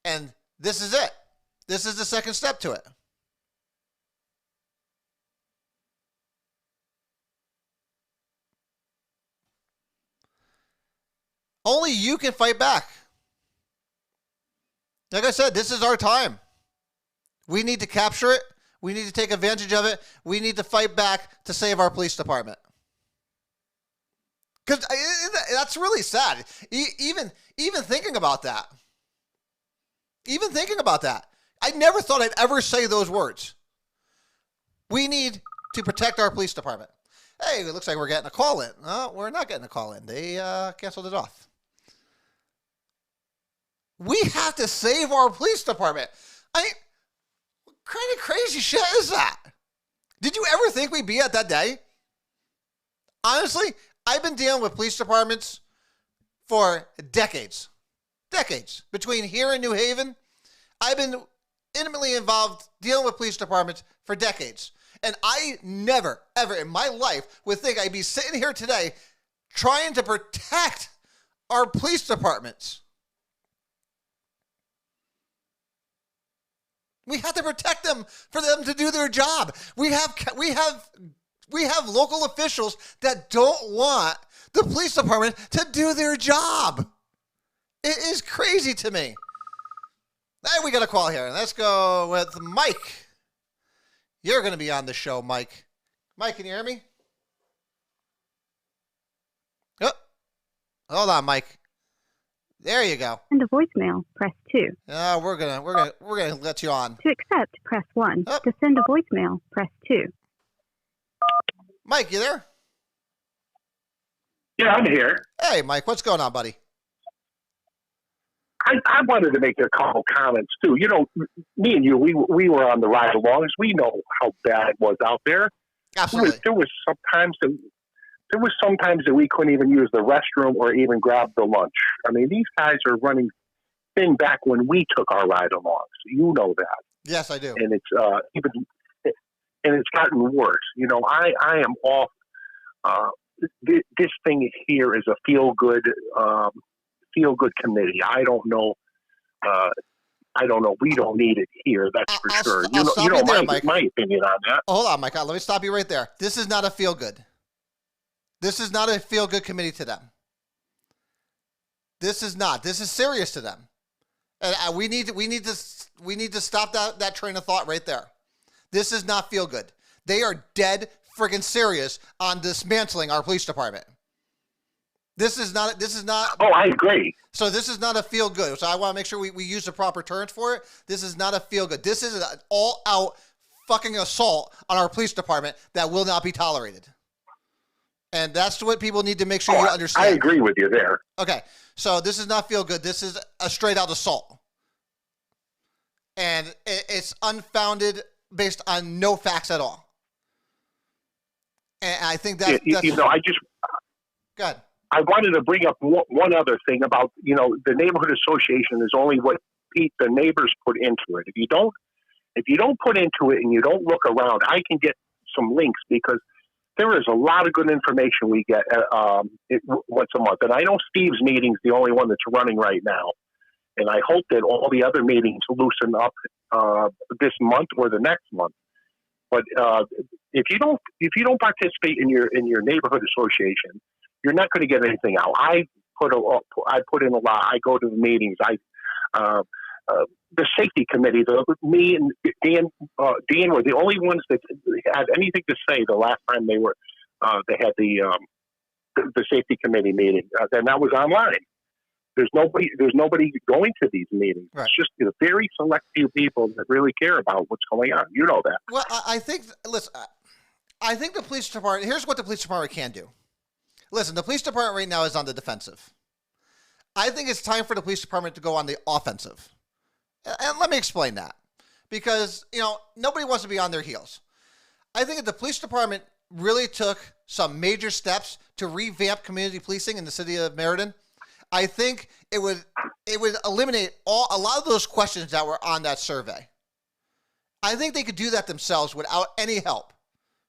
And this is it. This is the second step to it. Only you can fight back. Like I said, this is our time. We need to capture it. We need to take advantage of it. We need to fight back to save our police department. Because that's really sad. Even thinking about that. Even thinking about that. I never thought I'd ever say those words. We need to protect our police department. Hey, it looks like we're getting a call in. No, we're not getting a call in. They canceled it off. We have to save our police department. What kind of crazy shit is that? Did you ever think we'd be at that day? Honestly, I've been dealing with police departments for decades. Decades. Between here and New Haven, I've been intimately involved dealing with police departments for decades. And I never, ever in my life would think I'd be sitting here today trying to protect our police departments. We have to protect them for them to do their job. We have local officials that don't want the police department to do their job. It is crazy to me. Hey, we got a call here. Let's go with Mike. You're going to be on the show, Mike. Mike, can you hear me? Oh, hold on, Mike. There you go. Send a voicemail, press 2. We're gonna let you on. To accept, press 1. Oh. To send a voicemail, press 2. Mike, you there? Yeah, I'm here. Hey, Mike, what's going on, buddy? I wanted to make a couple comments too. You know, me and you, we were on the ride-alongs. We know how bad it was out there. Absolutely. There was sometimes that we couldn't even use the restroom or even grab the lunch. I mean, these guys are running thin back when we took our ride-alongs. You know that. Yes, I do. And it's gotten worse. You know, I am off. This thing here is a feel-good committee. I don't know. We don't need it here. That's for sure. I'll stop you there, Mike. My opinion on that. Hold on, Mike. Let me stop you right there. This is not a feel-good. This is not a feel-good committee to them. This is not. This is serious to them. And we need to stop that train of thought right there. This is not feel-good. They are dead friggin' serious on dismantling our police department. This is not. Oh, I agree. So this is not a feel good. So I want to make sure we use the proper terms for it. This is not a feel good. This is an all out fucking assault on our police department that will not be tolerated. And that's what people need to make sure you understand. I agree with you there. Okay. So this is not feel good. This is a straight out assault. And it's unfounded based on no facts at all. And I think that's... Go ahead. I wanted to bring up one other thing about, you know, the neighborhood association is only what the neighbors put into it. If you don't put into it and you don't look around, I can get some links because there is a lot of good information we get once a month. And I know Steve's meeting's the only one that's running right now. And I hope that all the other meetings loosen up this month or the next month. But if you don't participate in your neighborhood association, you're not going to get anything out. I put in a lot. I go to the meetings. The safety committee. Me and Dan were the only ones that had anything to say the last time they had the safety committee meeting. Then that was online. There's nobody going to these meetings. Right. It's just a very select few people that really care about what's going on. You know that. Well, I think the police department. Here's what the police department can do. Listen, the police department right now is on the defensive. I think it's time for the police department to go on the offensive. And let me explain that. Because, you know, nobody wants to be on their heels. I think if the police department really took some major steps to revamp community policing in the city of Meriden, I think it would eliminate a lot of those questions that were on that survey. I think they could do that themselves without any help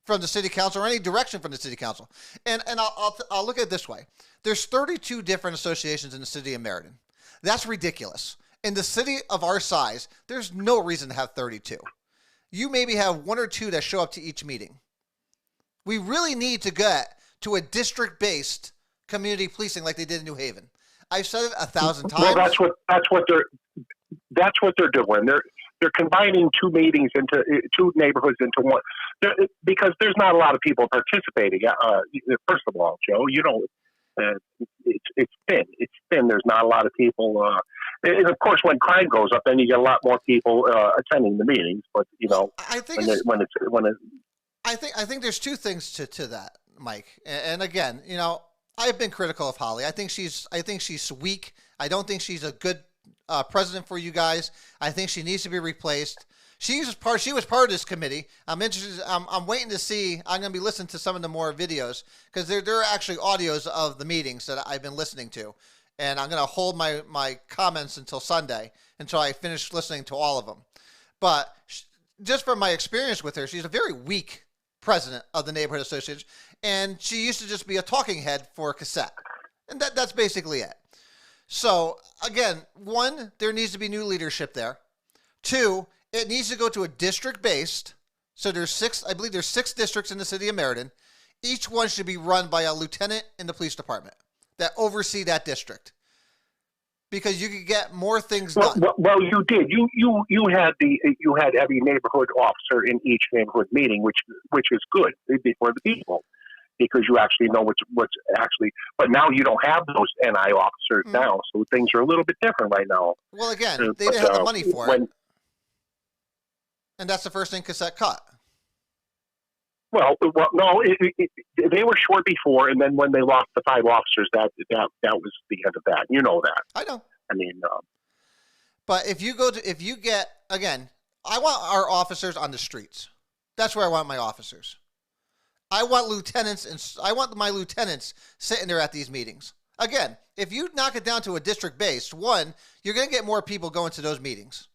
from the city council or any direction from the city council. And I'll look at it this way. There's 32 different associations in the city of Meriden. That's ridiculous. In the city of our size, there's no reason to have 32. You maybe have one or two that show up to each meeting. We really need to get to a district-based community policing like they did in New Haven. I've said it 1,000 times. Well, that's what they're doing. They're combining two neighborhoods into one, because there's not a lot of people participating. First of all, Joe, it's thin. It's thin. There's not a lot of people. And of course, when crime goes up, then you get a lot more people attending the meetings. But I think I think there's two things to that, Mike. And again, I've been critical of Holly. I think she's weak. I don't think she's a good president for you guys. I think she needs to be replaced. She was part of this committee. I'm interested. I'm waiting to see. I'm going to be listening to some of the more videos, because there are actually audios of the meetings that I've been listening to, and I'm going to hold my comments until Sunday, until I finish listening to all of them. But just from my experience with her, she's a very weak president of the neighborhood association, and she used to just be a talking head for a cassette, and that's basically it. So again, one, there needs to be new leadership there. Two, it needs to go to a district-based. So I believe there's 6 districts in the city of Meriden. Each one should be run by a lieutenant in the police department that oversee that district, because you could get more things done. Well, you did. You had every neighborhood officer in each neighborhood meeting, which is good for the people, because you actually know what's actually. But now you don't have those NI officers now, so things are a little bit different right now. Well, again, they didn't have the money for it. And that's the first thing cassette cut. Well, no, they were short before, and then when they lost the 5 officers, that was the end of that. You know that. I know. I mean, but if you get, again, I want our officers on the streets. That's where I want my officers. I want my lieutenants sitting there at these meetings. Again, if you knock it down to a district base, one, you're going to get more people going to those meetings,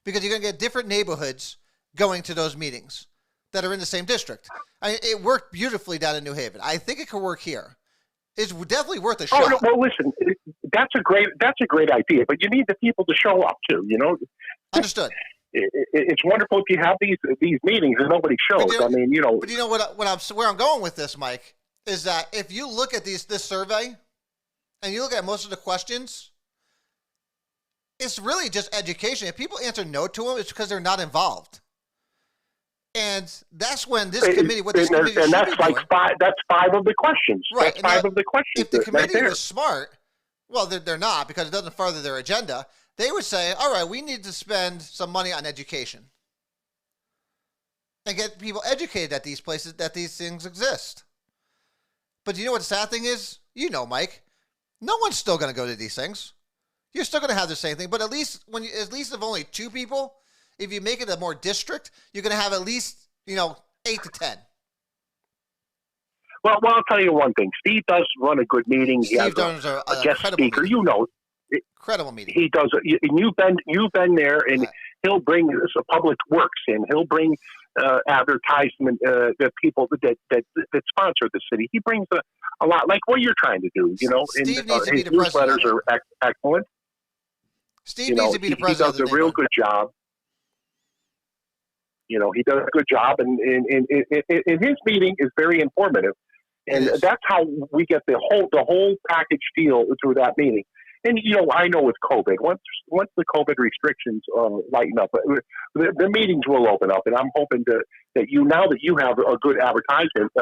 because you're going to get different neighborhoods going to those meetings that are in the same district. It worked beautifully down in New Haven. I think it could work here. It's definitely worth a shot. Oh, no, well, listen, that's a great idea, but you need the people to show up too. Understood. It's wonderful if you have these meetings and nobody shows. But where I'm going with this, Mike, is that if you look at this survey and you look at most of the questions, it's really just education. If people answer no to them, it's because they're not involved. And that's when this committee, and that's like doing, that's 5 of the questions. Right. That's 5 of the questions. If the committee was smart, well, they're not, because it doesn't further their agenda. They would say, all right, we need to spend some money on education and get people educated at these places, that these things exist. But you know what the sad thing is? Mike, no one's still going to go to these things. You're still going to have the same thing, but at least if only 2 people, if you make it a more district, you're going to have at least 8 to 10. Well, I'll tell you one thing. Steve does run a good meeting. He has a guest speaker. Meeting. Incredible meeting. He does. And you've been there, and he'll bring public works in. He'll bring advertisement. The people that sponsor the city. He brings a lot, like what you're trying to do. Steve needs to be the his president. newsletters are excellent. Steve needs to be the president. He does a real good job. He does a good job, and his meeting is very informative, and that's how we get the whole package deal through that meeting. And I know with COVID, once the COVID restrictions lighten up, the meetings will open up, and I'm hoping that now that you have a good advertisement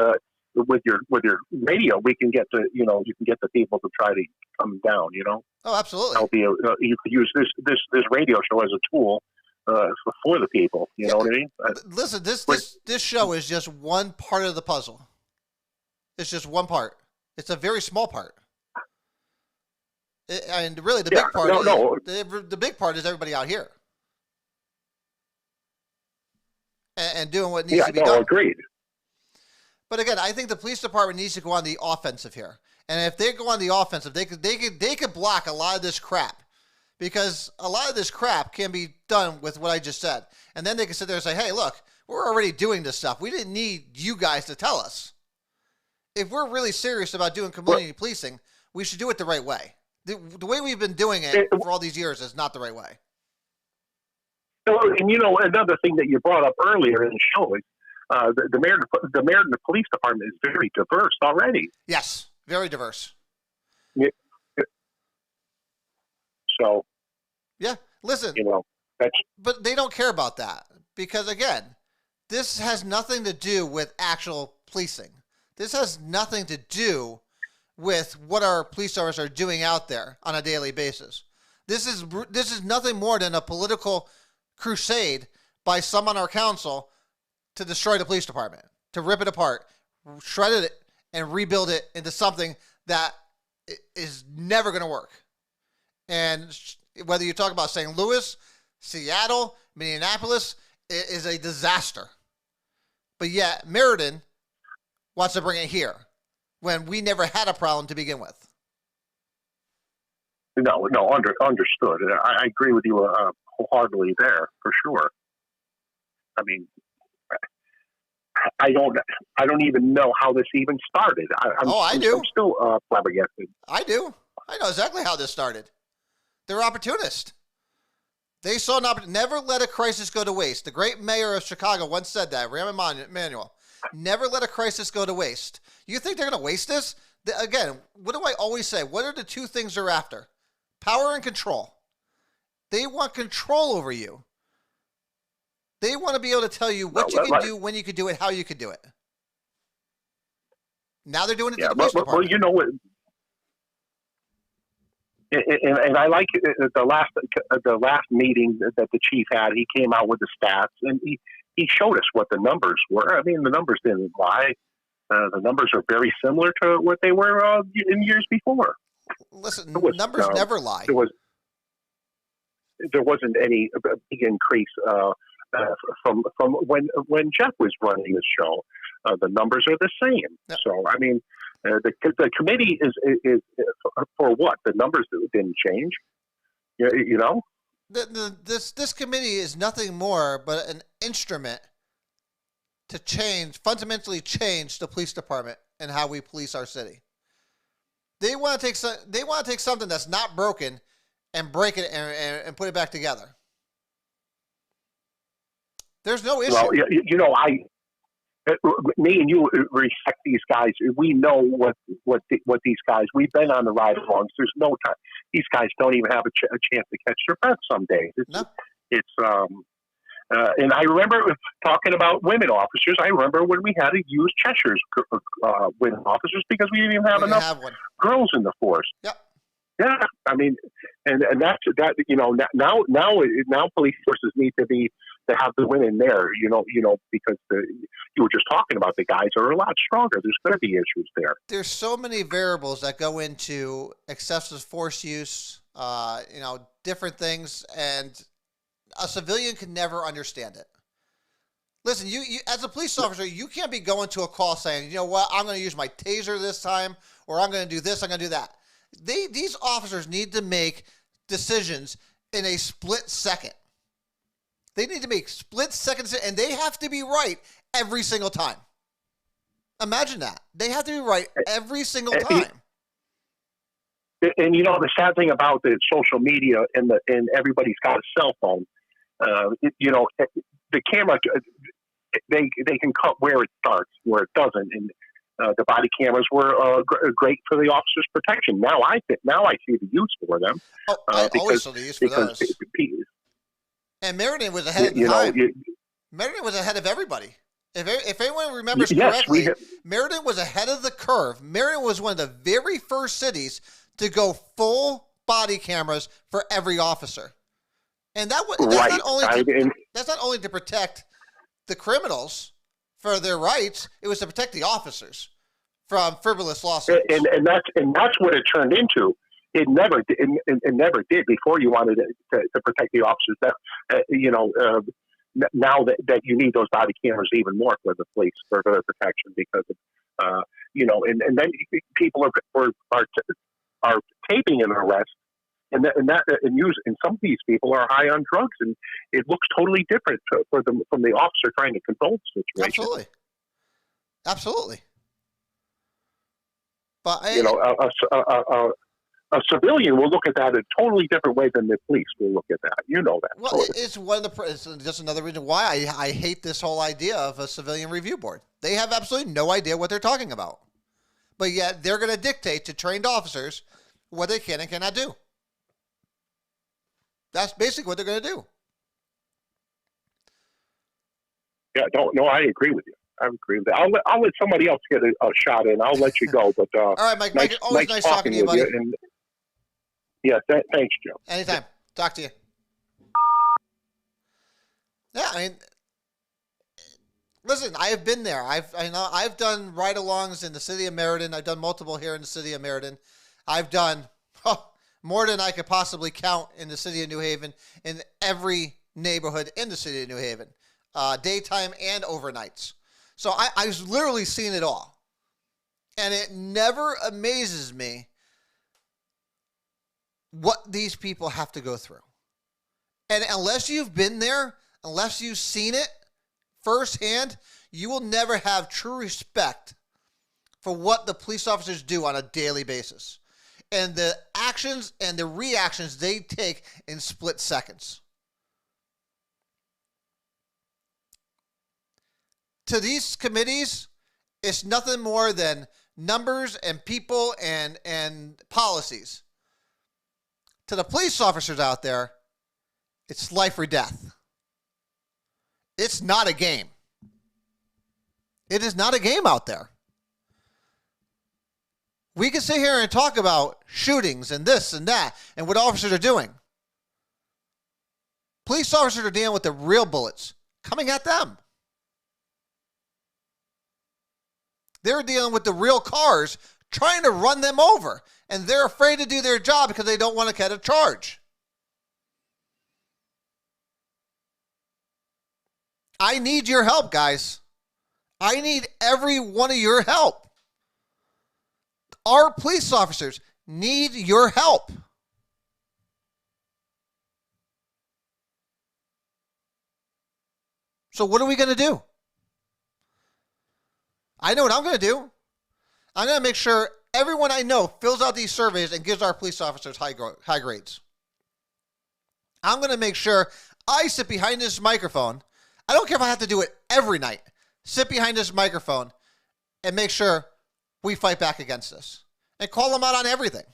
with your radio, we can get you can get the people to try to come down. Oh, absolutely. Help you. You could use this radio show as a tool. For the people, you know what I mean? Listen, this show is just one part of the puzzle. It's just one part. It's a very small part. And really, the big part. The big part is everybody out here and doing what needs to be done. Agreed. But again, I think the police department needs to go on the offensive here. And if they go on the offensive, they could block a lot of this crap. Because a lot of this crap can be done with what I just said. And then they can sit there and say, hey, look, we're already doing this stuff. We didn't need you guys to tell us. If we're really serious about doing community policing, we should do it the right way. The way we've been doing it for all these years is not the right way. And another thing that you brought up earlier in the show is the Meriden Police Department is very diverse already. Yes, very diverse. Yeah. So, Yeah, listen, that's but they don't care about that because, again, this has nothing to do with actual policing. This has nothing to do with what our police officers are doing out there on a daily basis. This is nothing more than a political crusade by some on our council to destroy the police department, to rip it apart, shred it, and rebuild it into something that is never going to work. And whether you talk about St. Louis, Seattle, Minneapolis, it is a disaster. But yet, Meriden wants to bring it here when we never had a problem to begin with. Understood. I agree with you wholeheartedly there, for sure. I mean, I don't even know how this even started. I do. I'm still flabbergasted. I do. I know exactly how this started. They're opportunists. They saw an opportunity. Never let a crisis go to waste. The great mayor of Chicago once said that, Rahm Emanuel. Never let a crisis go to waste. You think they're going to waste this? Again, what do I always say? What are the two things they're after? Power and control. They want control over you. They want to be able to tell you what you can do, when you can do it, how you can do it. Now they're doing it to the police department. Well, you know what? And I like the last meeting that the chief had. He came out with the stats, and he showed us what the numbers were. I mean, the numbers didn't lie. The numbers are very similar to what they were in years before. Listen, numbers never lie. There wasn't any big increase from when Jeff was running the show. The numbers are the same. Yep. So I mean, the committee is for what? The numbers didn't change. You know. This committee is nothing more but an instrument to fundamentally change the police department and how we police our city. They want to take something that's not broken and break it and put it back together. There's no issue. Well, me and you respect these guys. We know what these guys. We've been on the ride-alongs. There's no time. These guys don't even have a chance to catch their breath some days. And I remember talking about women officers. I remember when we had to use Cheshire's women officers because we didn't even have enough girls in the force. Yep. Yeah, I mean, and that's that. Now police forces need to have the women there. Because you were just talking about the guys are a lot stronger. There's going to be issues there. There's so many variables that go into excessive force use. Different things, and a civilian can never understand it. Listen, you as a police officer, you can't be going to a call saying, you know what, I'm going to use my taser this time, or I'm going to do this, I'm going to do that. These officers need to make decisions in a split second. They need to make split seconds, and they have to be right every single time. Imagine that. They have to be right every single time. And the sad thing about the social media and everybody's got a cell phone. The camera, they can cut where it starts, where it doesn't, and the body cameras were great for the officers' protection. Now I see the use for them. I always saw the use for those. And Meriden was ahead of the time. Meriden was ahead of everybody. If anyone remembers correctly, Meriden was ahead of the curve. Meriden was one of the very first cities to go full body cameras for every officer. And that's not only to protect the criminals for their rights, it was to protect the officers from frivolous lawsuits. And that's what it turned into. It never did before. You wanted to protect the officers. Now that you need those body cameras even more for the police for their protection because of and then people are taping an arrest. And some of these people are high on drugs, and it looks totally different for them from the officer trying to control the situation. Absolutely. But a civilian will look at that a totally different way than the police will look at that. You know that. Well, it's just another reason why I hate this whole idea of a civilian review board. They have absolutely no idea what they're talking about, but yet they're going to dictate to trained officers what they can and cannot do. That's basically what they're going to do. Yeah, no, I agree with you. I agree with that. I'll let somebody else get a shot in. I'll let you go. But all right, Mike. Mike, always nice talking to you, buddy. And, yeah, thanks, Joe. Anytime. Talk to you. Yeah, I mean, listen, I have been there. I've done ride-alongs in the city of Meriden. I've done multiple here in the city of Meriden. I've done more than I could possibly count in the city of New Haven, in every neighborhood in the city of New Haven, daytime and overnights. So I've literally seen it all. And it never amazes me what these people have to go through. And unless you've been there, unless you've seen it firsthand, you will never have true respect for what the police officers do on a daily basis and the actions and the reactions they take in split seconds. To these committees, it's nothing more than numbers and people and policies. To the police officers out there, it's life or death. It's not a game. It is not a game out there. We can sit here and talk about shootings and this and that and what officers are doing. Police officers are dealing with the real bullets coming at them. They're dealing with the real cars trying to run them over, and they're afraid to do their job because they don't want to get a charge. I need your help, guys. I need every one of your help. Our police officers need your help. So what are we going to do? I know what I'm going to do. I'm going to make sure everyone I know fills out these surveys and gives our police officers high grades. I'm going to make sure I sit behind this microphone. I don't care if I have to do it every night. Sit behind this microphone and make sure we fight back against this. And call them out on everything.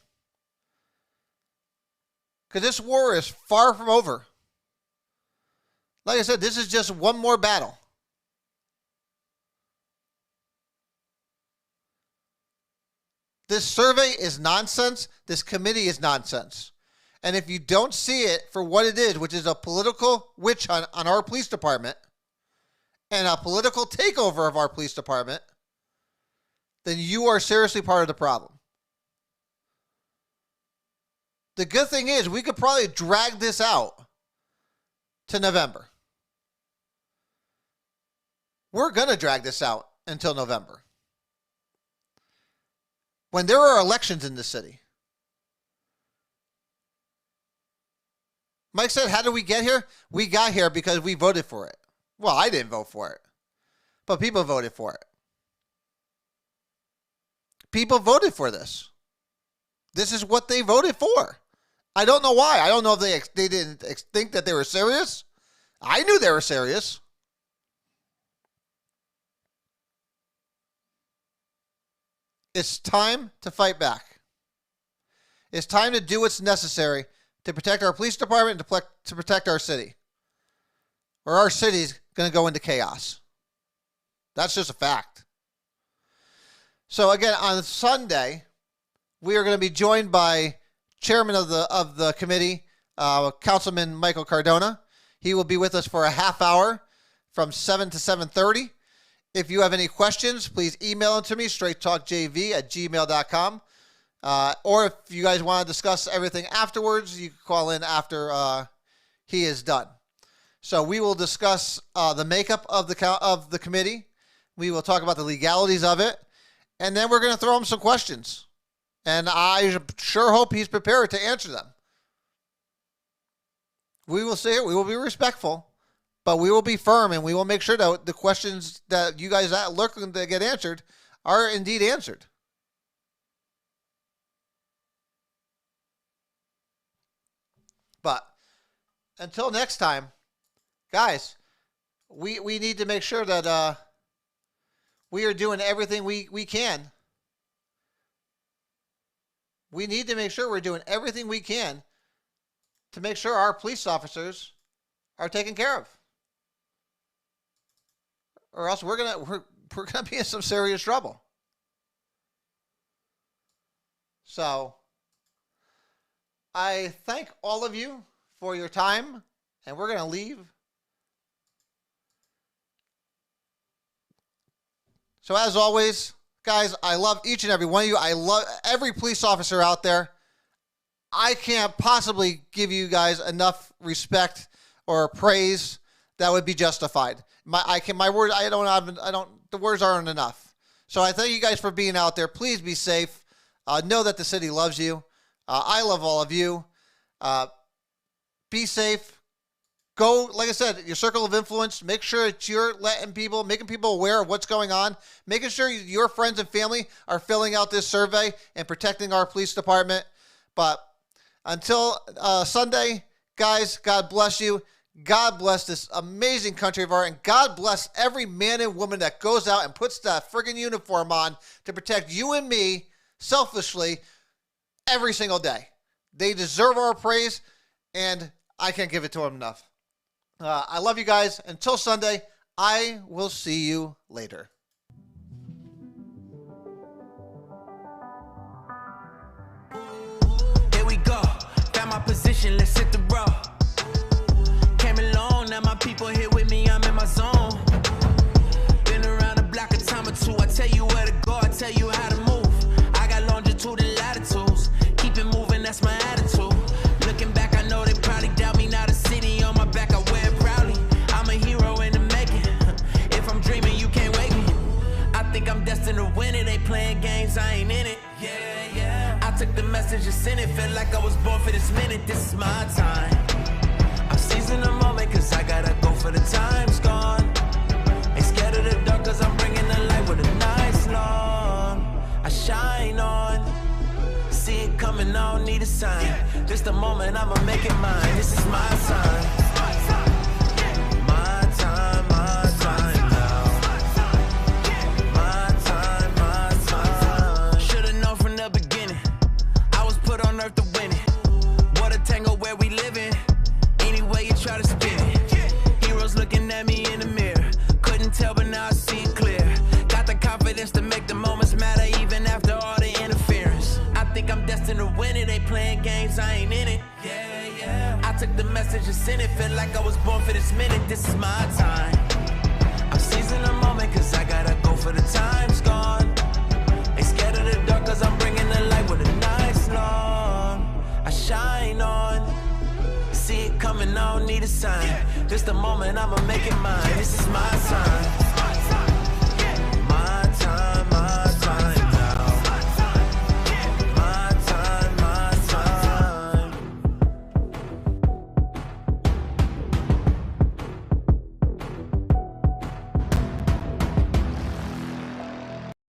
Because this war is far from over. Like I said, this is just one more battle. This survey is nonsense. This committee is nonsense. And if you don't see it for what it is, which is a political witch hunt on our police department and a political takeover of our police department, then you are seriously part of the problem. The good thing is we could probably drag this out to November. We're going to drag this out until November, when there are elections in the city. Mike said, how did we get here? We got here because we voted for it. Well, I didn't vote for it, but people voted for it. People voted for this. This is what they voted for. I don't know why. I don't know if they didn't think that they were serious. I knew they were serious. It's time to fight back. It's time to do what's necessary to protect our police department and to protect our city. Or our city's going to go into chaos. That's just a fact. So again, on Sunday, we are going to be joined by Chairman of the committee, Councilman Michael Cardona. He will be with us for a half hour from 7 to 7:30. If you have any questions, please email them to me, straighttalkjv@gmail.com. Or if you guys want to discuss everything afterwards, you can call in after he is done. So we will discuss the makeup of the committee. We will talk about the legalities of it. And then we're going to throw him some questions. And I sure hope he's prepared to answer them. We will say it. We will be respectful. But we will be firm, and we will make sure that the questions that you guys are looking to get answered are indeed answered. But until next time, guys, we need to make sure that we are doing everything we can. We need to make sure we're doing everything we can to make sure our police officers are taken care of. Or else we're gonna be in some serious trouble. So I thank all of you for your time, and we're gonna leave. So as always, guys, I love each and every one of you. I love every police officer out there. I can't possibly give you guys enough respect or praise that would be justified. The words aren't enough. So I thank you guys for being out there. Please be safe. Know that the city loves you. I love all of you. Be safe. Go, like I said, your circle of influence. Make sure that you're making people aware of what's going on. Making sure your friends and family are filling out this survey and protecting our police department. But until Sunday, guys, God bless you. God bless this amazing country of ours. And God bless every man and woman that goes out and puts that friggin' uniform on to protect you and me selfishly every single day. They deserve our praise, and I can't give it to them enough. I love you guys. Until Sunday, I will see you later. Here we go. Found my position. Let's hit the road. Came along. Now my people here with me. I'm in my zone. Been around the block a time or two. I tell you where to go. I tell you how to move. I got longitude and latitudes. Keep it moving. That's my attitude. Looking back, I know they probably doubt me. Now the city on my back. I wear it proudly. I'm a hero in the making. If I'm dreaming, you can't wake me. I think I'm destined to win it. They playing games, I ain't in it. Yeah. I took the message and sent it. Felt like I was born for this minute. This is my time. I'm seizing the moment, cause I gotta go for the time's gone. Ain't scared of the dark, cause I'm bringing the light with a nice long. I shine on. See it coming, I don't need a sign. This the moment, I'ma make it mine. This is my time. My time now. My time. Should've known from the beginning. I was put on earth to win it. What a tangle where we living. Any way you try to spin it. Heroes looking at me in the mirror. Couldn't tell, but now I see it clear. Got the confidence to make the moments matter, even after all the interference. I think I'm destined to win it. They playing games, I ain't in it. Yeah. I took the message and sent it. Felt like I was born for this minute. This is my time. I'm seizing the moment, cause I gotta go for the time's gone. Ain't scared of the dark, cause I'm bringing the light with a nice long. I shine on. See it coming, I don't need a sign. This the moment, I'ma make it mine. This is my time.